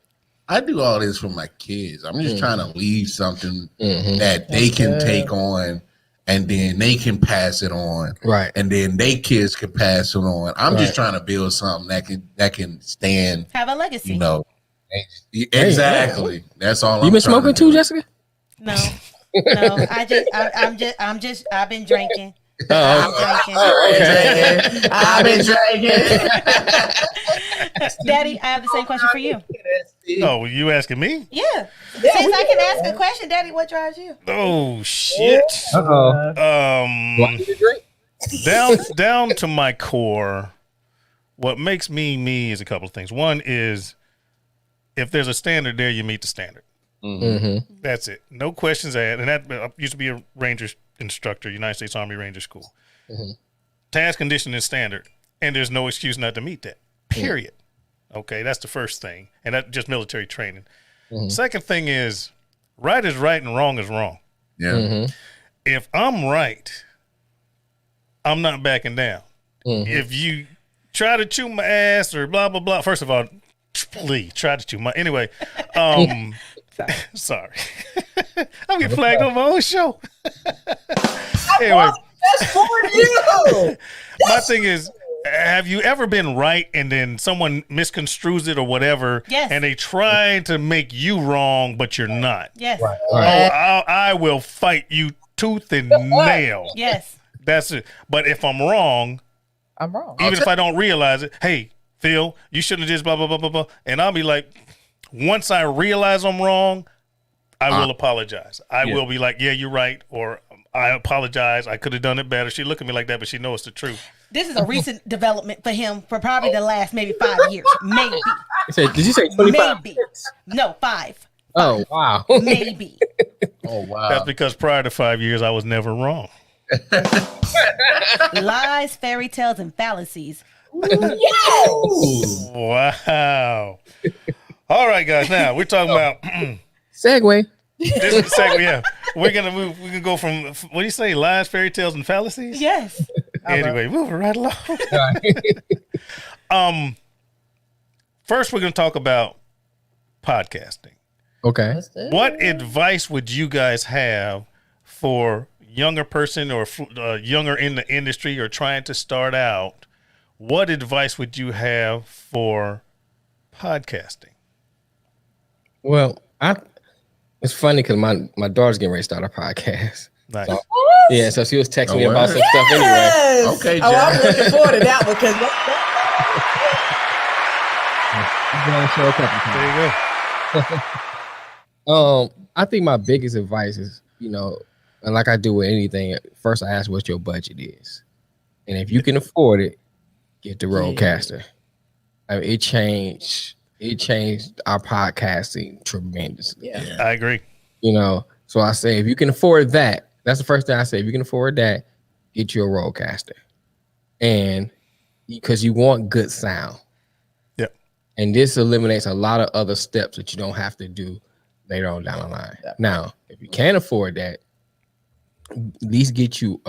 Speaker 5: I do all this for my kids. I'm just trying to leave something that they can take on and then they can pass it on,
Speaker 6: Right.
Speaker 5: and then they kids can pass it on. I'm just trying to build something that can stand,
Speaker 2: Have a legacy.
Speaker 5: you know. Exactly. That's all.
Speaker 6: You been smoking too, Jessica?
Speaker 2: No, no. I've been drinking.
Speaker 4: I've been drinking.
Speaker 2: Daddy, I have the same question for you.
Speaker 1: Oh, you asking me?
Speaker 2: Yeah. Since I can ask a question, Daddy, what drives you?
Speaker 1: Oh shit. Down to my core, what makes me me is a couple of things. One is if there's a standard there, you meet the standard.
Speaker 6: Mm-hmm.
Speaker 1: That's it. No questions asked. And that I used to be a Rangers instructor, United States Army Ranger School.
Speaker 6: Mm-hmm.
Speaker 1: Task condition is standard, and there's no excuse not to meet that. Period. Okay, that's the first thing, and that's just military training. Second thing is right is right and wrong is wrong.
Speaker 5: Yeah.
Speaker 1: If I'm right, I'm not backing down. If you try to chew my ass or blah blah blah, first of all, please try to chew my. Anyway, sorry, I'm getting flagged on my own show. Anyway,
Speaker 4: That's for you.
Speaker 1: my thing is, have you ever been right and then someone misconstrues it or whatever,
Speaker 2: Yes.
Speaker 1: and they try to make you wrong, but you're not?
Speaker 2: Yes.
Speaker 6: Right.
Speaker 1: Oh, I will fight you tooth and nail.
Speaker 2: Yes.
Speaker 1: That's it. But if I'm wrong,
Speaker 4: I'm wrong.
Speaker 1: even if I don't realize it, hey, Phil, you shouldn't have just blah, blah, blah, blah, blah. And I'll be like, once I realize I'm wrong, I will apologize. I will be like, yeah, you're right. Or I apologize. I could have done it better. She look at me like that, but she knows the truth.
Speaker 2: This is a recent development for him for probably the last maybe 5 years. Maybe.
Speaker 6: Did you say 25?
Speaker 2: Maybe. No, 5.
Speaker 6: Oh, wow.
Speaker 2: Maybe.
Speaker 5: Oh wow.
Speaker 1: That's because prior to 5 years, I was never wrong.
Speaker 2: Lies, fairy tales, and fallacies.
Speaker 1: Wow. All right, guys. Now we're talking about
Speaker 6: Segue.
Speaker 1: this is the second. Yeah, we're gonna move. We can go from what do you say? Lies, fairy tales, and fallacies.
Speaker 2: Yes.
Speaker 1: Anyway, moving right along. First, we're gonna talk about podcasting.
Speaker 6: Okay.
Speaker 1: What advice would you guys have for younger person or younger in the industry or trying to start out? What advice would you have for podcasting?
Speaker 6: Well, it's funny because my daughter's getting ready to start a podcast.
Speaker 1: Nice.
Speaker 6: So, yeah, so she was texting me about some
Speaker 4: Yes.
Speaker 6: stuff anyway.
Speaker 5: Okay,
Speaker 4: Oh, I'm
Speaker 5: Jack.
Speaker 4: looking forward to that one because
Speaker 1: There you go.
Speaker 6: I think my biggest advice is, and like I do with anything, first I ask what your budget is. And if you can afford it, get the Rodecaster. I mean, it changed our podcasting tremendously.
Speaker 4: yeah.
Speaker 1: I agree.
Speaker 6: So I say if you can afford that, that's the first thing I say. If you can afford that, get you a Rodecaster. And because you want good sound.
Speaker 1: Yep.
Speaker 6: And this eliminates a lot of other steps that you don't have to do later on down the line.
Speaker 4: Yep.
Speaker 6: Now, if you can't afford that, at least get you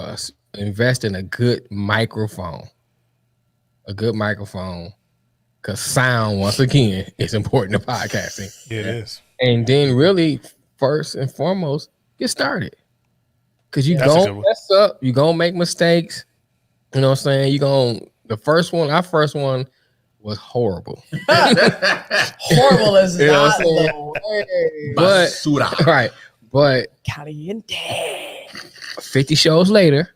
Speaker 6: invest in a good microphone. Because sound, once again, is important to podcasting.
Speaker 1: It is.
Speaker 6: And then really, first and foremost, get started. Because you're
Speaker 1: That's a
Speaker 6: going
Speaker 1: good
Speaker 6: to
Speaker 1: one.
Speaker 6: mess up. You're going to make mistakes. You know what I'm saying? Our first one was horrible.
Speaker 4: Horrible is
Speaker 6: You know
Speaker 4: not
Speaker 6: what I'm saying?
Speaker 4: the word.
Speaker 6: But,
Speaker 5: Basura.
Speaker 6: right. But
Speaker 4: Caliente.
Speaker 6: 50 shows later,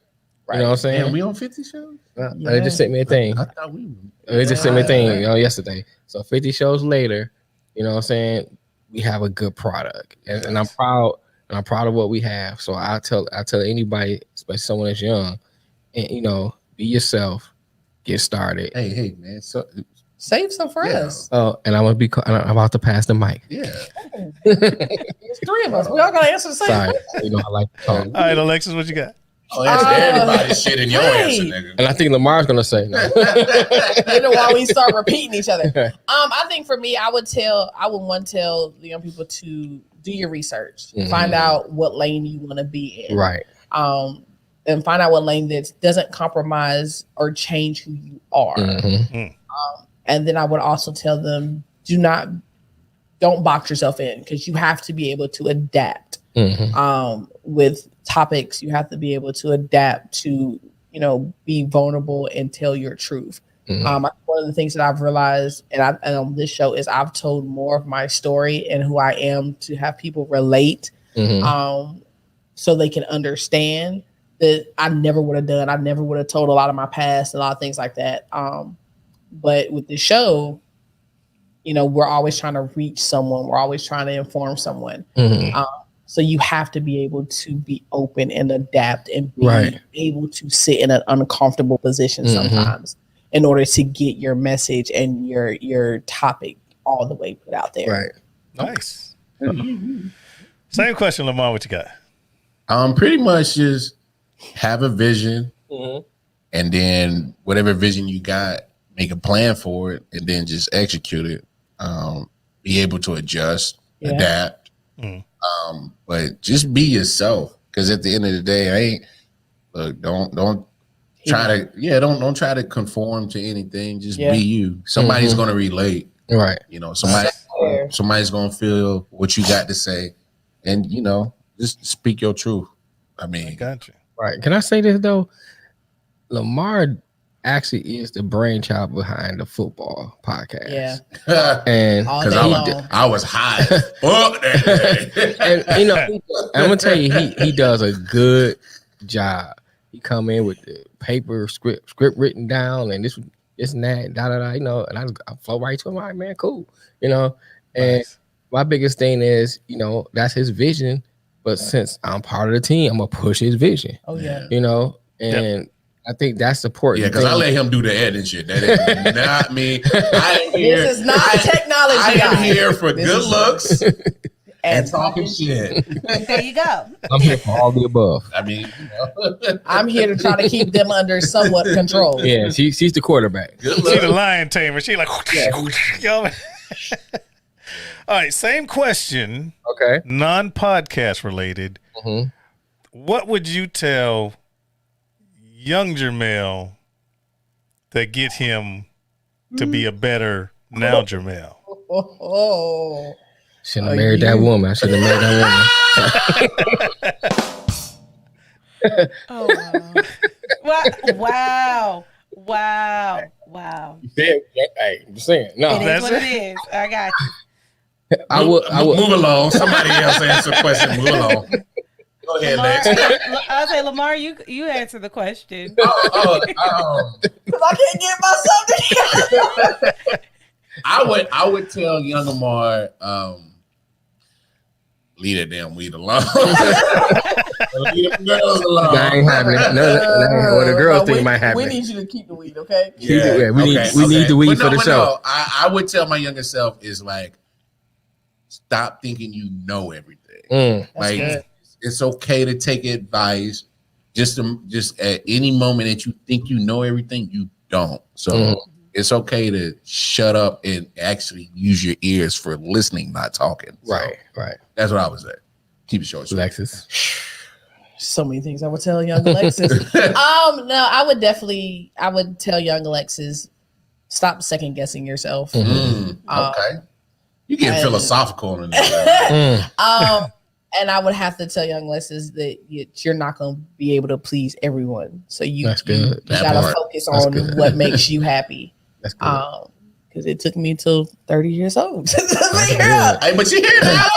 Speaker 6: you know what I'm saying?
Speaker 5: Damn, we on 50 shows?
Speaker 6: They just sent me a thing.
Speaker 5: I thought we
Speaker 6: They just sent me a thing yesterday. So 50 shows later, you know what I'm saying? We have a good product. And I'm proud. And I'm proud of what we have. So I tell anybody, especially someone that's young, and be yourself, get started.
Speaker 5: Hey, man. So
Speaker 4: Save some for
Speaker 5: Yeah.
Speaker 4: us.
Speaker 6: Oh, and I'm about to pass the mic.
Speaker 5: yeah.
Speaker 4: There's 3 of us. We all gotta answer the same
Speaker 6: Sorry,
Speaker 4: question.
Speaker 6: I like to talk.
Speaker 1: All right, Alexis, what you got?
Speaker 5: Oh, that's everybody's shit in your
Speaker 4: right.
Speaker 5: answer, nigga.
Speaker 6: And I think Lamar's gonna say no.
Speaker 4: While we start repeating each other. I think for me, I would want to tell the young people to do your research, find out what lane you want to be in,
Speaker 6: Right.
Speaker 4: And find out what lane that doesn't compromise or change who you are.
Speaker 6: Mhm.
Speaker 4: And then I would also tell them, do not don't box yourself in, because you have to be able to adapt. With topics, you have to be able to adapt to, be vulnerable and tell your truth. One of the things that I've realized, and on this show, is I've told more of my story and who I am to have people relate, so they can understand that I never would have done. I never would have told a lot of my past, a lot of things like that. But with the show, we're always trying to reach someone. We're always trying to inform someone. So you have to be able to be open and adapt and be able to sit in an uncomfortable position sometimes in order to get your message and your topic all the way put out there.
Speaker 6: Right.
Speaker 1: Nice. Same question, Lamar. What you got?
Speaker 5: Pretty much just have a vision, and then whatever vision you got, make a plan for it, and then just execute it. Be able to adjust, adapt. But just be yourself, because at the end of the day, don't try to conform to anything. Just be you. Somebody's gonna relate,
Speaker 6: right?
Speaker 5: Somebody's gonna feel what you got to say, and just speak your truth. I
Speaker 1: got you.
Speaker 6: Right. Can I say this though? Lamar actually is the brainchild behind the football podcast.
Speaker 4: Yeah.
Speaker 6: And
Speaker 5: because I was high as fuck that day.
Speaker 6: And I'm gonna tell you, he does a good job. He come in with the paper script written down, and this and that, and and I flow right to him. All right, man, cool. And my biggest thing is, that's his vision. But since I'm part of the team, I'm gonna push his vision.
Speaker 4: Oh yeah.
Speaker 6: And I think that's important.
Speaker 5: Yeah, because I let him do the editing shit. That is not me.
Speaker 4: This is not technology.
Speaker 5: I am here for good looks and talking shit.
Speaker 2: There you go.
Speaker 6: I'm here for all the above.
Speaker 4: I'm here to try to keep them under somewhat control.
Speaker 6: Yeah, she's the quarterback.
Speaker 1: She's the lion tamer. She like, yo. All right, same question.
Speaker 6: Okay.
Speaker 1: Non-podcast related. What would you tell young Jermel that get him to be a better now Jermel?
Speaker 6: Shouldn't have married that woman. I shouldn't have married that woman.
Speaker 2: Wow.
Speaker 6: Hey, I'm saying no.
Speaker 2: It is what it is. I got you.
Speaker 6: I would
Speaker 5: move along. Somebody else answer the question. Move along. Go ahead, Lex.
Speaker 2: I'll say, Lamar, you answer the question.
Speaker 4: Because I can't get myself together.
Speaker 5: I would tell young Lamar, leave that damn weed alone. Leave the girls alone.
Speaker 6: That ain't happening. Or the girls think might happen.
Speaker 4: We need you to keep the weed, okay?
Speaker 6: Yeah, we need the weed for the show.
Speaker 5: No, I would tell my younger self is like, stop thinking you know everything. It's okay to take advice. Just at any moment that you think you know everything, you don't. So it's okay to shut up and actually use your ears for listening, not talking. So
Speaker 6: Right.
Speaker 5: That's what I was at. Keep it short.
Speaker 6: Alexis.
Speaker 4: So many things I would tell young Alexis. No, I would tell young Alexis, stop second guessing yourself.
Speaker 5: Okay. You getting philosophical in there.
Speaker 4: And I would have to tell young Alexis that you're not going to be able to please everyone. So you got to focus on what makes you happy.
Speaker 6: That's good.
Speaker 4: Because it took me till 30 years old to figure
Speaker 5: out. Hey, but you hear
Speaker 4: that?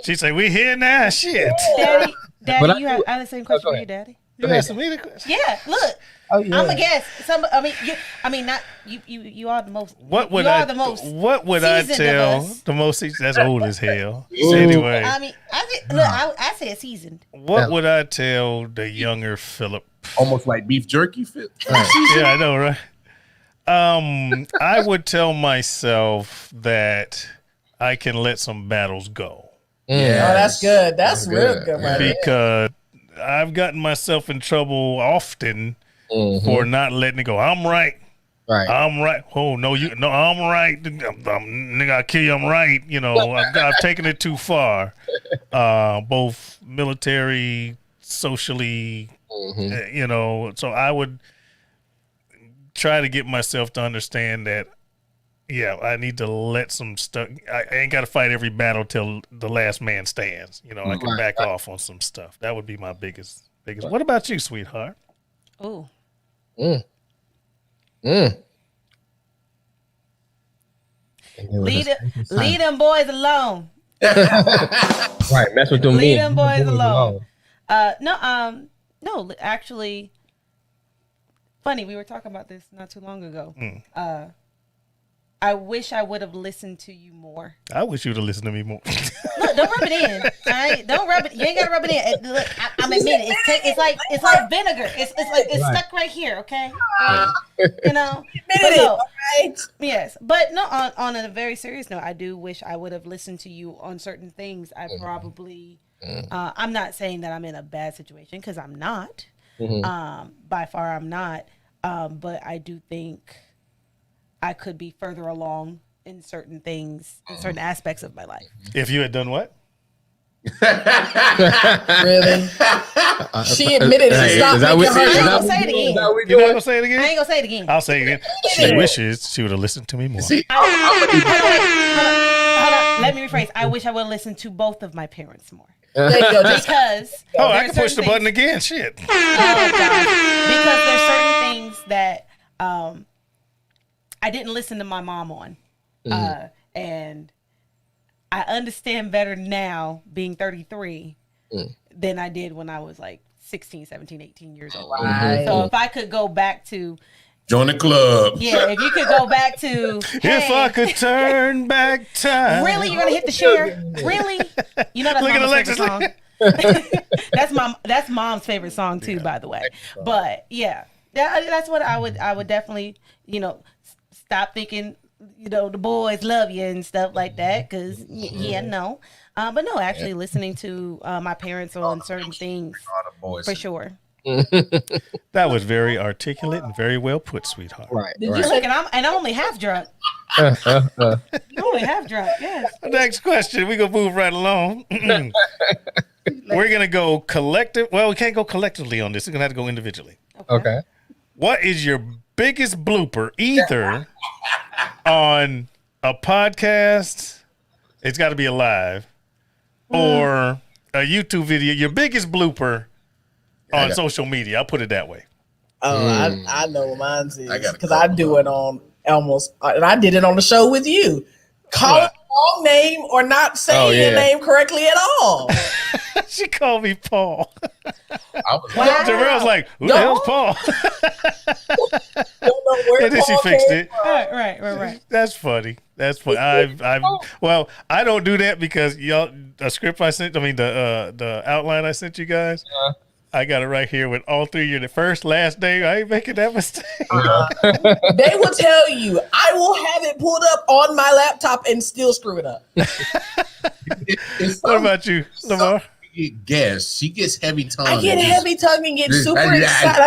Speaker 1: She said, "We here now, shit."
Speaker 2: Daddy, I have the same question for you, Daddy.
Speaker 1: You asking me the question?
Speaker 2: Yeah, look.
Speaker 4: Oh, yeah.
Speaker 2: I'm a guess. Not you. You are the most.
Speaker 1: What would
Speaker 2: I tell
Speaker 1: the most seasoned? That's old as hell. Anyway,
Speaker 2: I said seasoned.
Speaker 1: What would I tell the younger Philip?
Speaker 5: Almost like beef jerky fit.
Speaker 1: Yeah, I know, right? I would tell myself that I can let some battles go.
Speaker 4: Yeah, oh, that's good. That's real good, right?
Speaker 1: Because I've gotten myself in trouble often for not letting it go. I'm right. I'm right. Oh no, I'm right. Nigga, I kill you. I'm right. I've taken it too far. Both military, socially. So I would try to get myself to understand that Yeah, I need to let some stuff. I ain't got to fight every battle till the last man stands. You know, I can back off on some stuff. That would be my biggest. What about you, sweetheart?
Speaker 2: Oh. Leave them boys alone.
Speaker 6: Right, mess with them.
Speaker 2: Leave them boys alone. No, actually, funny. We were talking about this not too long ago. I wish I would have listened to you more.
Speaker 1: I wish you'd have listened to me more.
Speaker 2: Look, don't rub it in. All right, don't rub it. You ain't gotta rub it in. Look, I'm admitting it's like vinegar. It's stuck right here. Okay, you know. Yes, but no. On a very serious note, I do wish I would have listened to you on certain things. I probably. I'm not saying that I'm in a bad situation because I'm not. By far, I'm not. But I do think I could be further along in certain things, in certain aspects of my life.
Speaker 1: If you had done what?
Speaker 4: Really? She admitted it. Stop making her.
Speaker 2: I ain't gonna say it again.
Speaker 1: You're not gonna say it again?
Speaker 2: I ain't gonna say it again.
Speaker 1: I'll say it again. She wishes she would have listened to me more.
Speaker 2: Hold on. Let me rephrase. I wish I would have listened to both of my parents more.
Speaker 4: There you go.
Speaker 2: Because
Speaker 1: I can push the button again. Shit.
Speaker 2: Oh, God. Because there's certain things that I didn't listen to my mom on. And I understand better now, being 33, than I did when I was like 16, 17, 18 years old.
Speaker 4: Right.
Speaker 2: So if I could go back to...
Speaker 5: Join the club.
Speaker 2: Yeah, if you could go back to...
Speaker 1: If I could turn back time.
Speaker 2: Really? You're going to hit the share? Really? You know that's
Speaker 1: Look at
Speaker 2: Mama's
Speaker 1: Alexis.
Speaker 2: favorite song. That's Mom's favorite song too, by the way. But yeah, that's what I would definitely, stop thinking, the boys love you and stuff like that. Because but no, actually listening to my parents on certain things for sure.
Speaker 1: That was very articulate and very well put, sweetheart.
Speaker 6: Right.
Speaker 2: Did you look? And I'm only half drunk. Only half drunk. Yes.
Speaker 1: Next question. We're gonna move right along. We're gonna go collective. Well, we can't go collectively on this. We're gonna have to go individually.
Speaker 6: Okay.
Speaker 1: What is your biggest blooper, either on a podcast, it's got to be alive, or a YouTube video? Your biggest blooper on social media. I'll put it that way.
Speaker 4: Oh, I know what mine is because I do it on almost, and I did it on the show with you. Call it the wrong name or not saying your name correctly at all.
Speaker 1: She called me Paul.
Speaker 4: Wow.
Speaker 1: Jermel's like, who the hell's Paul?
Speaker 4: Don't know where
Speaker 1: And then she
Speaker 4: Paul
Speaker 1: fixed
Speaker 4: came
Speaker 1: it.
Speaker 4: from.
Speaker 2: Right.
Speaker 1: That's funny. I don't do that because the script I sent, the outline I sent you guys, I got it right here with all three. You're the first, last day. I ain't making that mistake.
Speaker 4: They will tell you. I will have it pulled up on my laptop and still screw it up.
Speaker 1: What about you, Lamar?
Speaker 5: Guess she gets heavy tongue.
Speaker 4: I get heavy tongue and get super excited.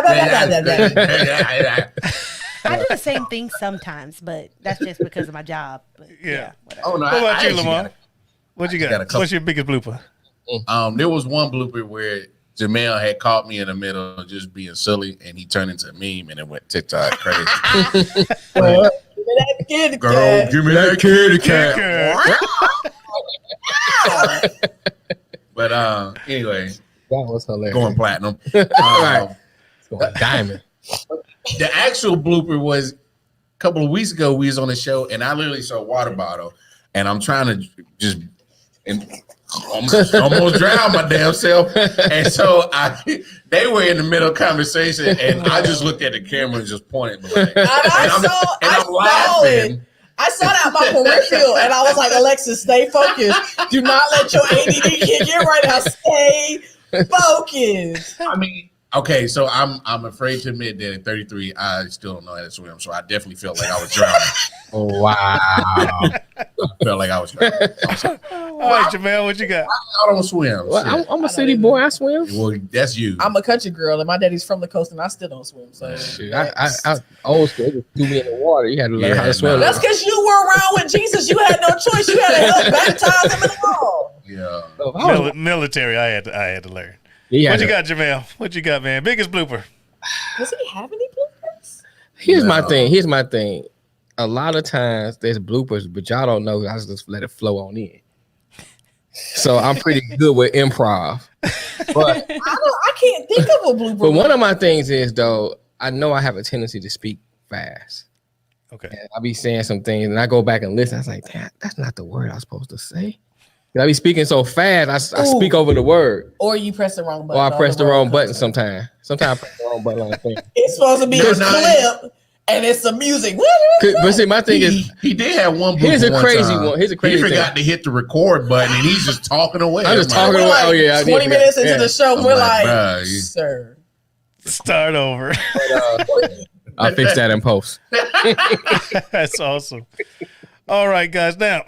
Speaker 2: I do the same thing sometimes, but that's just because of my job. But
Speaker 1: Yeah.
Speaker 2: whatever.
Speaker 5: Oh no!
Speaker 1: What about
Speaker 5: I
Speaker 1: you, Lamar? What you got? What's your biggest blooper?
Speaker 5: There was one blooper where Jermel had caught me in the middle of just being silly, and he turned into a meme, and it went TikTok crazy.
Speaker 4: Well, give me that kitty
Speaker 5: Girl,
Speaker 4: cat.
Speaker 5: give me that kitty cat. But anyway,
Speaker 6: That was hilarious.
Speaker 5: going platinum.
Speaker 6: Right. It's going diamond.
Speaker 5: The actual blooper was a couple of weeks ago. We was on the show, and I literally saw a water bottle, and I'm trying to just almost drown my damn self. And so they were in the middle of conversation, and I just looked at the camera and just pointed. I'm laughing.
Speaker 4: I saw that my peripheral, and I was like, Alexis, stay focused. Do not let your ADD kick in right now. Stay focused.
Speaker 5: I mean, okay, so I'm afraid to admit that at 33, I still don't know how to swim. So I definitely felt like I was drowning.
Speaker 6: Oh, wow.
Speaker 5: I felt like I was drowning.
Speaker 1: All right, Jermel, what you got?
Speaker 5: I don't swim.
Speaker 6: Well, I'm a city boy. I swim.
Speaker 5: Well, that's you.
Speaker 4: I'm a country girl, and my daddy's from the coast, and I still don't swim. So
Speaker 6: Shit, I old school. They just threw me in the water. You had to learn how to swim.
Speaker 4: that's because you were around with Jesus. You had no choice. You had to help baptize him in the wall.
Speaker 5: Yeah.
Speaker 1: Military, I had to learn.
Speaker 6: Yeah,
Speaker 1: What you got, Jermel? What you got, man? Biggest blooper.
Speaker 4: Does he have any bloopers?
Speaker 6: Here's my thing. a lot of times there's bloopers, but y'all don't know. I just let it flow on in. So I'm pretty good with improv. But
Speaker 4: I can't think of a blooper.
Speaker 6: But one of my things is though, I know I have a tendency to speak fast.
Speaker 1: Okay.
Speaker 6: And I'll be saying some things and I go back and listen. I was like, damn, that's not the word I was supposed to say. And I be speaking so fast, I speak over the word.
Speaker 4: Or you press the wrong button.
Speaker 6: Or I press the wrong button sometimes. Sometimes I press the wrong button on the thing.
Speaker 4: It's supposed to be a clip and it's some music.
Speaker 6: But see, my thing is
Speaker 5: he did have one.
Speaker 6: Here's a crazy one. Here's a crazy
Speaker 5: He forgot to hit the record button and he's just talking away.
Speaker 6: I'm just talking away.
Speaker 4: Like,
Speaker 6: oh yeah,
Speaker 4: 20 minutes into the show, we're like,
Speaker 5: bruh,
Speaker 4: sir,
Speaker 1: Start over.
Speaker 6: I'll fix that in post.
Speaker 1: That's awesome. All right, guys. Now,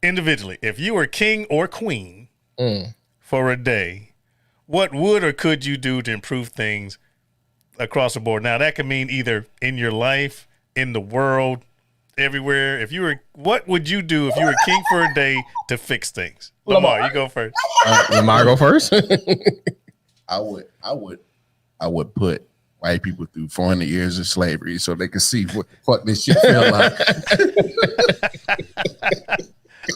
Speaker 1: individually, if you were king or queen for a day, what would or could you do to improve things across the board? Now, that could mean either in your life, in the world, everywhere. If you were, what would you do if you were king for a day to fix things? Lamar, you go first.
Speaker 6: Lamar, go first.
Speaker 5: I would put white people through 400 years of slavery so they can see what the fuck this shit feel like.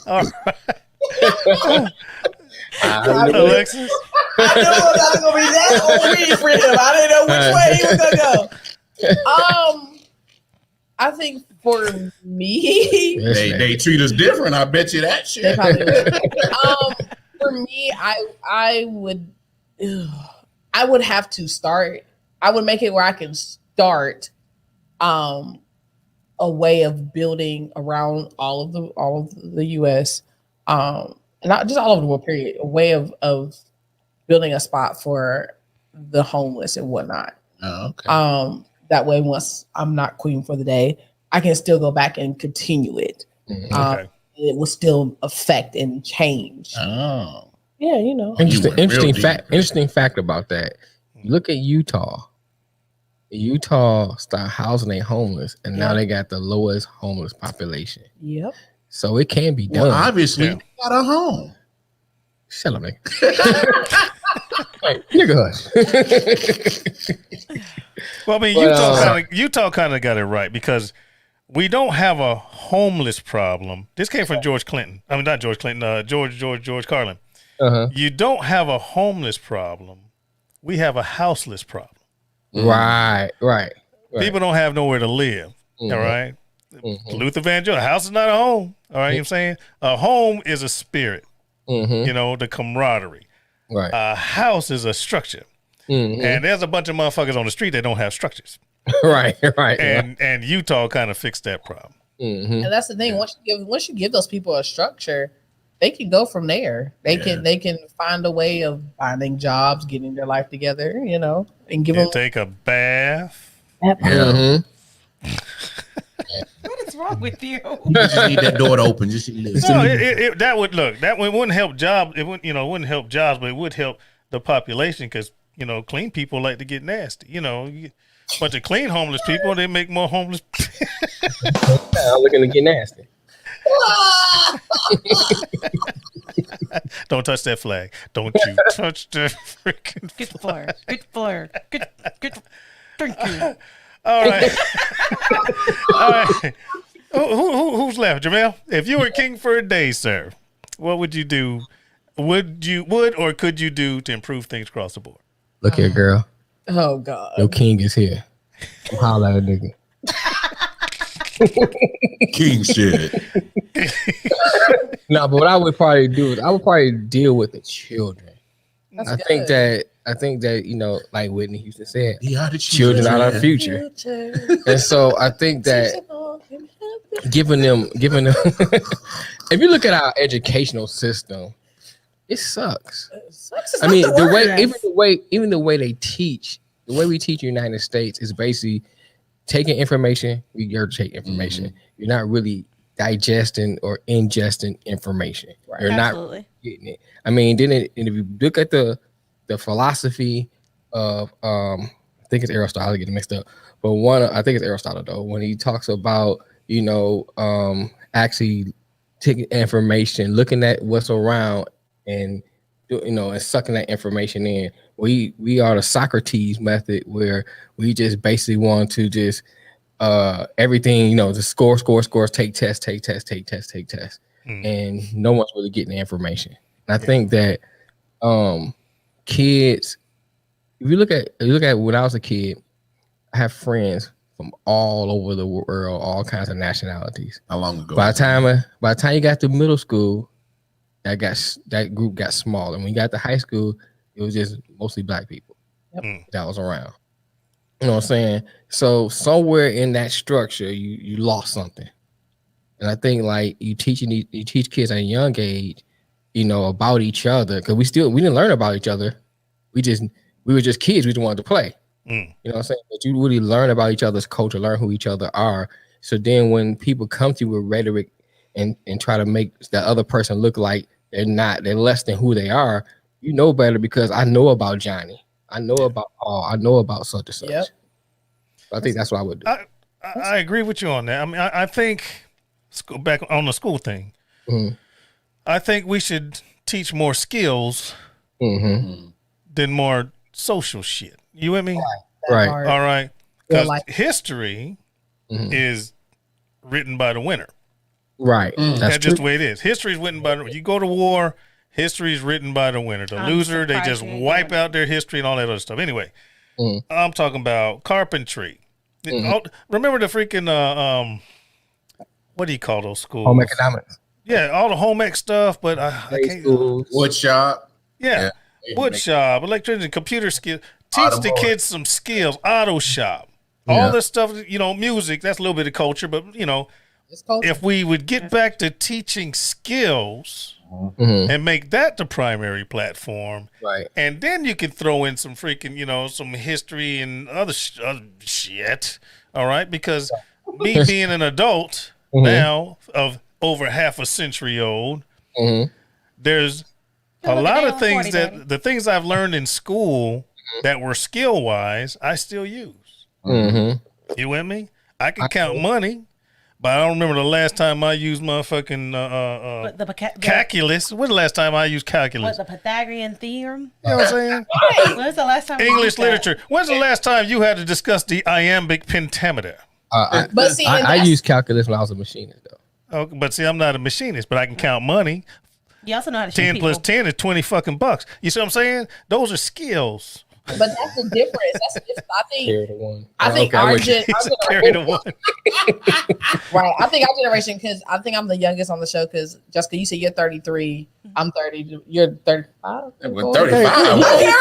Speaker 1: All right. Alexis?
Speaker 4: I knew it was going to be that on read for him. I didn't know which way he was going to go. I think for me,
Speaker 5: they treat us different. I bet you that shit.
Speaker 4: They probably would. For me, I would have to start. I would make it where I can start a way of building around all of the US, not just all over the world, period. A way of building a spot for the homeless and whatnot.
Speaker 5: Oh, okay.
Speaker 4: That way, once I'm not queen for the day, I can still go back and continue it.
Speaker 1: Okay.
Speaker 4: It will still affect and change.
Speaker 5: Oh,
Speaker 4: yeah, you know.
Speaker 6: Interesting fact about that. Look at Utah. Utah started housing their homeless, and now they got the lowest homeless population.
Speaker 4: Yep.
Speaker 6: So it can be done.
Speaker 5: well, obviously, they got a home.
Speaker 6: Shut up, nigga. Hey, nigga.
Speaker 1: Well, I mean, Utah kind of got it right because we don't have a homeless problem. This came from George Clinton. I mean, not George Clinton. George Carlin. You don't have a homeless problem. We have a houseless problem.
Speaker 6: Right.
Speaker 1: People don't have nowhere to live. All right. Luther Vandross, a house is not a home. All right. You know what I'm saying? A home is a spirit, you know, the camaraderie.
Speaker 6: Right.
Speaker 1: A house is a structure. And there's a bunch of motherfuckers on the street that don't have structures.
Speaker 6: Right.
Speaker 1: And Utah kind of fixed that problem.
Speaker 4: And that's the thing. Once you give those people a structure, they can go from there. They can find a way of finding jobs, getting their life together, you know, and give them
Speaker 1: take a bath.
Speaker 6: Mm-hmm.
Speaker 2: What is wrong with you?
Speaker 5: You just need that door to open. Just
Speaker 1: No, that wouldn't help jobs. It wouldn't help jobs, but it would help the population because you know clean people like to get nasty. You know, a bunch of clean homeless people, they make more homeless.
Speaker 6: I'm looking to get nasty.
Speaker 1: Don't touch that flag. Don't you touch the freaking
Speaker 2: Good floor. Good floor. Good. Thank you.
Speaker 1: All right. All right. Who's left, Jermel? If you were king for a day, sir, what would you do? Would or could you do to improve things across the board?
Speaker 6: Look here, girl.
Speaker 4: Oh God.
Speaker 6: Your king is here. I'm holla at a nigga.
Speaker 5: king shit.
Speaker 6: No, but what I would probably do is I would probably deal with the children. I think that you know, like Whitney Houston said,
Speaker 5: the
Speaker 6: children are our future. And so I think that giving them if you look at our educational system, it sucks. I mean, even the way they teach, the way we teach in the United States is basically taking information, we regurgitate information. You're not really digesting or ingesting information. Right. You're
Speaker 2: Absolutely.
Speaker 6: not getting it. I mean, then if you look at the philosophy of I think it's Aristotle, I get it mixed up, but I think it's Aristotle though, when he talks about, you know, actually taking information, looking at what's around and you know, and sucking that information in. We are the Socrates method where we just basically want to just everything, the scores, take tests, and no one's really getting the information. And I think that kids, if you look at when I was a kid, I have friends from all over the world, all kinds of nationalities.
Speaker 5: How long ago?
Speaker 6: By the time you got to middle school, that group got smaller. When you got to high school, it was just mostly black people that was around. You know what I'm saying? So somewhere in that structure, you lost something. And I think like you teach kids at a young age, about each other, because we didn't learn about each other. We were just kids. We just wanted to play. You know what I'm saying? But you really learn about each other's culture, learn who each other are. So then when people come to you with rhetoric and try to make the other person look like they're less than who they are, better because I know about Johnny. I know about Paul. I know about such and such. Yep. I think that's what I would do.
Speaker 1: I agree with you on that. I mean, I think back on the school thing, I think we should teach more skills than more social shit. You with me?
Speaker 6: Right.
Speaker 1: All right. Because history is written by the winner.
Speaker 6: Right.
Speaker 1: That's just the way it is. History is written by you go to war, history is written by the winner. The loser, they just wipe out their history and all that other stuff. Anyway, I'm talking about carpentry. Remember the freaking what do you call those schools?
Speaker 6: Home economics.
Speaker 1: Yeah, all the home ec stuff, but I can't.
Speaker 5: Wood shop.
Speaker 1: Yeah. Wood shop, electrician, computer skills. Teach the kids some skills. Auto shop. All this stuff, music, that's a little bit of culture, but if we would get back to teaching skills and make that the primary platform,
Speaker 6: right?
Speaker 1: And then you can throw in some freaking, some history and other shit. All right, because me being an adult now of over half a century old, there's a lot of things the things I've learned in school that were skill wise, I still use. You with me? I can count money. But I don't remember the last time I used my fucking calculus. When's the last time I used calculus?
Speaker 2: What, the Pythagorean theorem?
Speaker 1: You know what I'm saying?
Speaker 2: When's the last time
Speaker 1: English literature. When's the last time you had to discuss the iambic pentameter?
Speaker 6: I used calculus when I was a machinist, though.
Speaker 1: Okay, but see, I'm not a machinist, but I can count money.
Speaker 2: You also know how to
Speaker 1: 10 plus 10 is 20 fucking bucks. You see what I'm saying? Those are skills.
Speaker 4: But that's the difference. I think
Speaker 6: carry the one.
Speaker 4: Right. I think our generation, because I think I'm the youngest on the show. Because Jessica, you said you're 33. I'm 30. You're 35.
Speaker 5: 35. I can't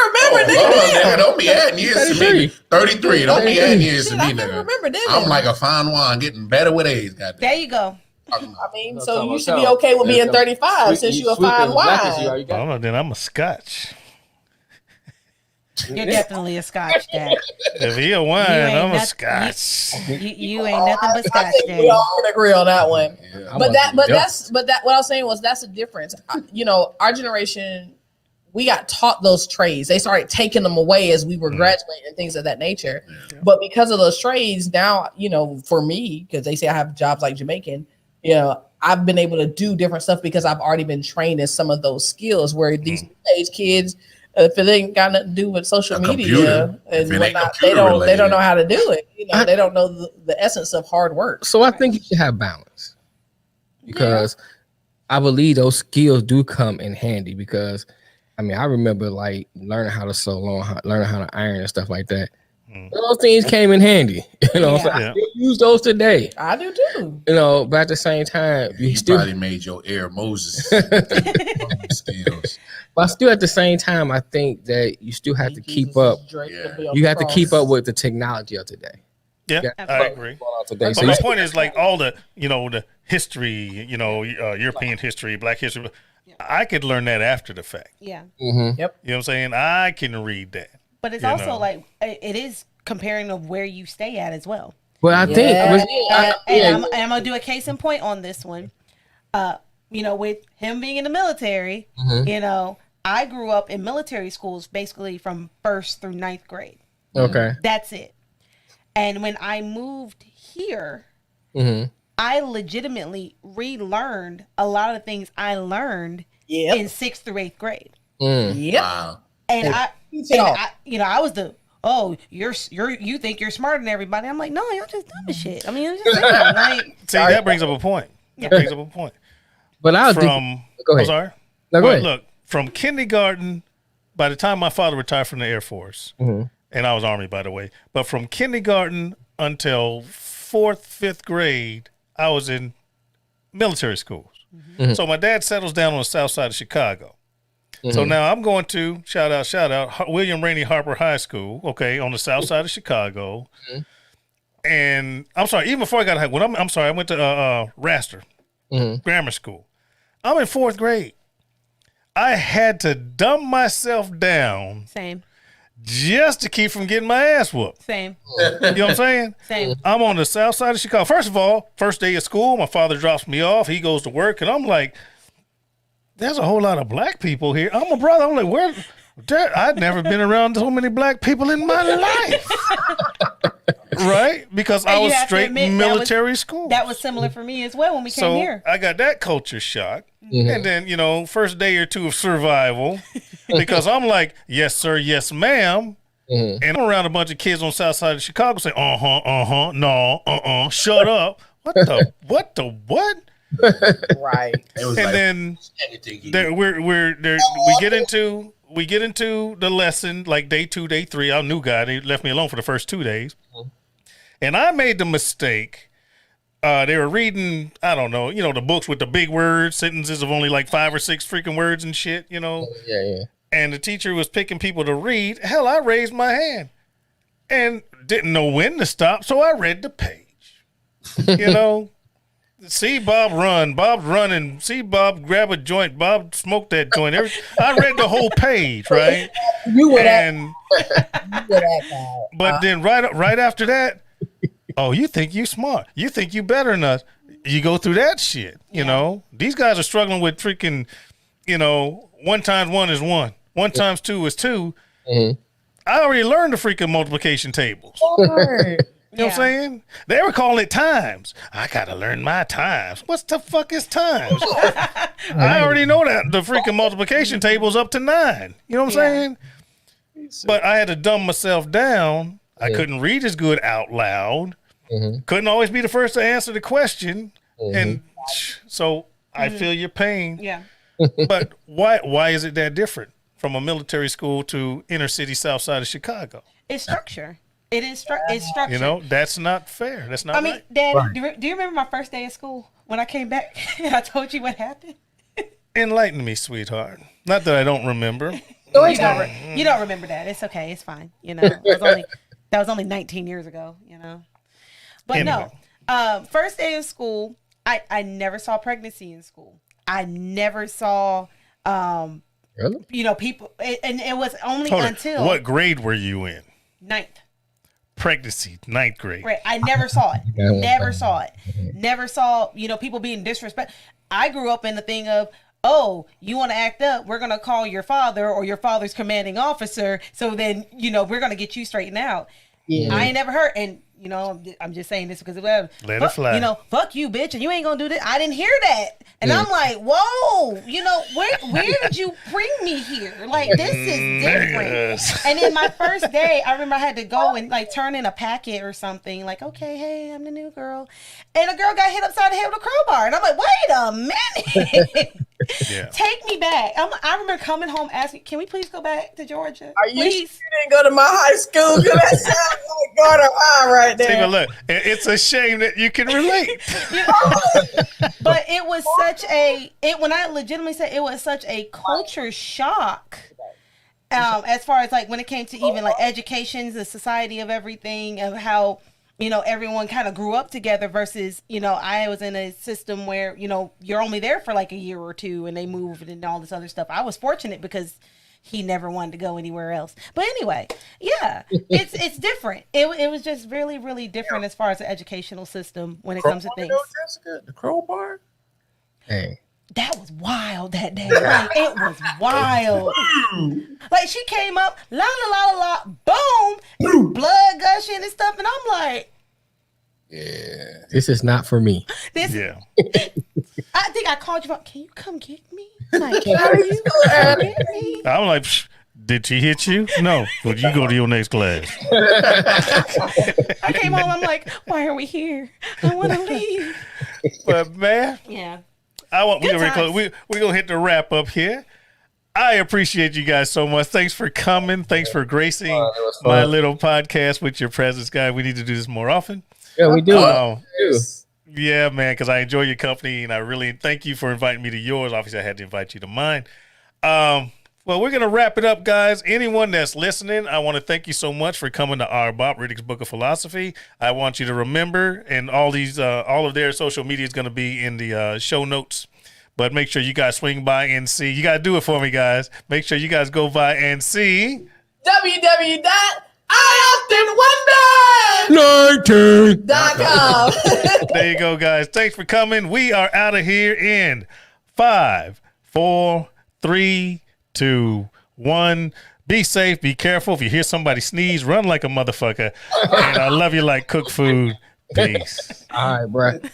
Speaker 5: remember. Don't be adding years to me. 33. Don't be adding years to me, nigga. I'm like a fine wine, getting better with age. Goddamn.
Speaker 2: There you go.
Speaker 4: I mean, so you should be okay with being 35 since you're a fine wine.
Speaker 1: Well, then I'm a Scotch.
Speaker 2: You're definitely a Scotch, Dad.
Speaker 1: If he a wine, I'm a Scotch.
Speaker 2: You ain't nothing but Scotch, Dad.
Speaker 4: We all can agree on that one. Yeah, but what I was saying was that's the difference. Our generation, we got taught those trades. They started taking them away as we were graduating and things of that nature. Yeah. But because of those trades, now for me, because they say I have jobs like Jamaican, I've been able to do different stuff because I've already been trained in some of those skills. Where these age kids, if it ain't got nothing to do with social media and whatnot, they don't know how to do it. They don't know the essence of hard work.
Speaker 6: So I think you should have balance, because I believe those skills do come in handy. Because I remember like learning how to sew, learning how to iron and stuff like that. Those things came in handy. I still use those today.
Speaker 4: I do too.
Speaker 6: But at the same time,
Speaker 5: you still probably made your Air Moses skills.
Speaker 6: But still, at the same time, I think that you still have to keep up. You have to keep up with the technology of today.
Speaker 1: Yeah, I agree. But my point is, like all the the history, European history, Black history. I could learn that after the fact.
Speaker 2: Yeah.
Speaker 6: Mm-hmm.
Speaker 4: Yep.
Speaker 1: You know what I'm saying? I can read that.
Speaker 2: But it's also like it is comparing of where you stay at as well.
Speaker 6: Well, I think,
Speaker 2: and I'm gonna do a case in point on this one. With him being in the military, I grew up in military schools basically from 1st through 9th grade.
Speaker 6: Okay,
Speaker 2: that's it. And when I moved here, I legitimately relearned a lot of the things I learned in 6th through 8th grade.
Speaker 4: Yep.
Speaker 5: Wow.
Speaker 2: And I was the oh, you think you're smarter than everybody. I'm like, no, y'all just dumb as shit. I mean, it's just saying, like,
Speaker 1: See, that brings up a point. That brings up a point.
Speaker 6: But I'll
Speaker 1: Go
Speaker 6: ahead.
Speaker 1: I'm sorry.
Speaker 6: No, go ahead.
Speaker 1: Look, from kindergarten, by the time my father retired from the Air Force, and I was Army, by the way, but from kindergarten until 4th, 5th grade, I was in military schools. So my dad settles down on the south side of Chicago. So now I'm going to, shout out, William Rainey Harper High School, okay, on the south side of Chicago. And I'm sorry, even before I got I'm sorry, I went to Raster Grammar School. I'm in 4th grade. I had to dumb myself down
Speaker 2: same,
Speaker 1: just to keep from getting my ass whooped.
Speaker 2: same,
Speaker 1: You know what I'm saying?
Speaker 2: same.
Speaker 1: I'm on the south side of Chicago. First of all, first day of school, my father drops me off. He goes to work, and I'm like, there's a whole lot of black people here. I'm a brother. I'm like, where? I'd never been around so many black people in my life. Right? Because I
Speaker 2: And you
Speaker 1: was
Speaker 2: have to
Speaker 1: straight
Speaker 2: admit,
Speaker 1: military school.
Speaker 2: That was similar for me as well when we came
Speaker 1: So
Speaker 2: here.
Speaker 1: I got that culture shock. And then, you know, first day or two of survival, because I'm like, yes, sir, yes, ma'am. And I'm around a bunch of kids on the south side of Chicago say, no, shut up. What?
Speaker 4: Right.
Speaker 5: It was
Speaker 1: And
Speaker 5: like,
Speaker 1: then we get into the lesson like day 2, day 3. I knew God. They left me alone for the first 2 days. And I made the mistake. They were reading, I don't know, the books with the big words, sentences of only like 5 or 6 freaking words and shit,
Speaker 6: Yeah.
Speaker 1: And the teacher was picking people to read. Hell, I raised my hand and didn't know when to stop, so I read the page. See Bob run, Bob's running. See Bob grab a joint, Bob smoked that joint. I read the whole page, right?
Speaker 4: You were
Speaker 1: And
Speaker 4: that guy.
Speaker 1: but then right after that, oh, you think you smart? You think you better than us? You go through that shit. You know, these guys are struggling with freaking, 1 times 1 is 1, 1 times 2 is 2. I already learned the freaking multiplication tables. You know what I'm saying? They were calling it times. I gotta learn my times. What the fuck is times? I already know that the freaking multiplication table's up to 9. You know what I'm saying? But I had to dumb myself down. I couldn't read as good out loud. Couldn't always be the first to answer the question. And so I feel your pain.
Speaker 2: Yeah.
Speaker 1: But why is it that different from a military school to inner city south side of Chicago?
Speaker 2: It's structure. It's structure.
Speaker 1: That's not fair. That's not
Speaker 2: I mean,
Speaker 1: right.
Speaker 2: Dad, do you remember my first day of school when I came back and I told you what happened?
Speaker 1: Enlighten me, sweetheart. Not that I don't remember.
Speaker 2: You don't remember that. It's okay. It's fine. That was only 19 years ago, But
Speaker 1: Anyway.
Speaker 2: no, first day of school, I never saw pregnancy in school. I never saw,
Speaker 6: Really?
Speaker 2: people, and it was only
Speaker 1: Hold on.
Speaker 2: until
Speaker 1: What grade were you in?
Speaker 2: 9th.
Speaker 1: Pregnancy, 9th grade.
Speaker 2: Right. I never saw it. Never saw it. Never saw, people being disrespectful. I grew up in the thing of, oh, you want to act up, we're going to call your father or your father's commanding officer. So then, we're going to get you straightened out. Yeah. I ain't never heard. And, I'm just saying this because
Speaker 1: Let it fly.
Speaker 2: Fuck you, bitch. And you ain't going to do this. I didn't hear that. And I'm like, whoa, where did you bring me here? Like, this is different. And then my first day, I remember I had to go and like turn in a packet or something. Like, okay, hey, I'm the new girl. And a girl got hit upside the head with a crowbar. And I'm like, wait a minute.
Speaker 1: Yeah.
Speaker 2: Take me back. I remember coming home asking, can we please go back to Georgia?
Speaker 4: Are you sure you
Speaker 2: Please?
Speaker 4: didn't go to my high school? 'Cause that sounds like going to high right there.
Speaker 1: Steven, look, it's a shame that you can relate.
Speaker 2: But it was when I legitimately said it was such a culture shock. As far as like when it came to even like education, the society of everything, of how, everyone kind of grew up together versus, I was in a system where, you're only there for like a year or two and they moved and all this other stuff. I was fortunate because he never wanted to go anywhere else. But anyway, yeah, it's different. It was just really, really different as far as the educational system when it comes to things.
Speaker 5: Jessica, the crowbar.
Speaker 6: Hey.
Speaker 2: That was wild that day. Like, it was wild. Like, she came up, la la la la la, boom, blood gushing and stuff, and I'm like,
Speaker 5: Yeah.
Speaker 6: This is not for me.
Speaker 1: Yeah.
Speaker 2: I think I called you up. Can you come get me? Like, can you come get me?
Speaker 1: I'm like, Did she hit you? No. Well, you go to your next class.
Speaker 2: I came home. I'm like, why are we here? I want to leave.
Speaker 1: But man,
Speaker 2: Yeah.
Speaker 1: we're
Speaker 2: Good
Speaker 1: gonna hit the wrap up here. I appreciate you guys so much. Thanks for coming. Thanks for gracing my little podcast with your presence, guys. We need to do this more often.
Speaker 6: Yeah, we do.
Speaker 1: Yeah, man, because I enjoy your company, and I really thank you for inviting me to yours. Obviously, I had to invite you to mine. Well, we're going to wrap it up, guys. Anyone that's listening, I want to thank you so much for coming to R-BoP, Riddick's Book of Philosophy. I want you to remember, and all of their social media is going to be in the show notes. But make sure you guys swing by and see. You got to do it for me, guys. Make sure you guys go by and see
Speaker 4: www.ioftenwonder19.com.
Speaker 1: There you go, guys. Thanks for coming. We are out of here in 5, 4, 3, 2, 1. Be safe. Be careful. If you hear somebody sneeze, run like a motherfucker. And I love you like cooked food. Peace.
Speaker 6: All right, bro.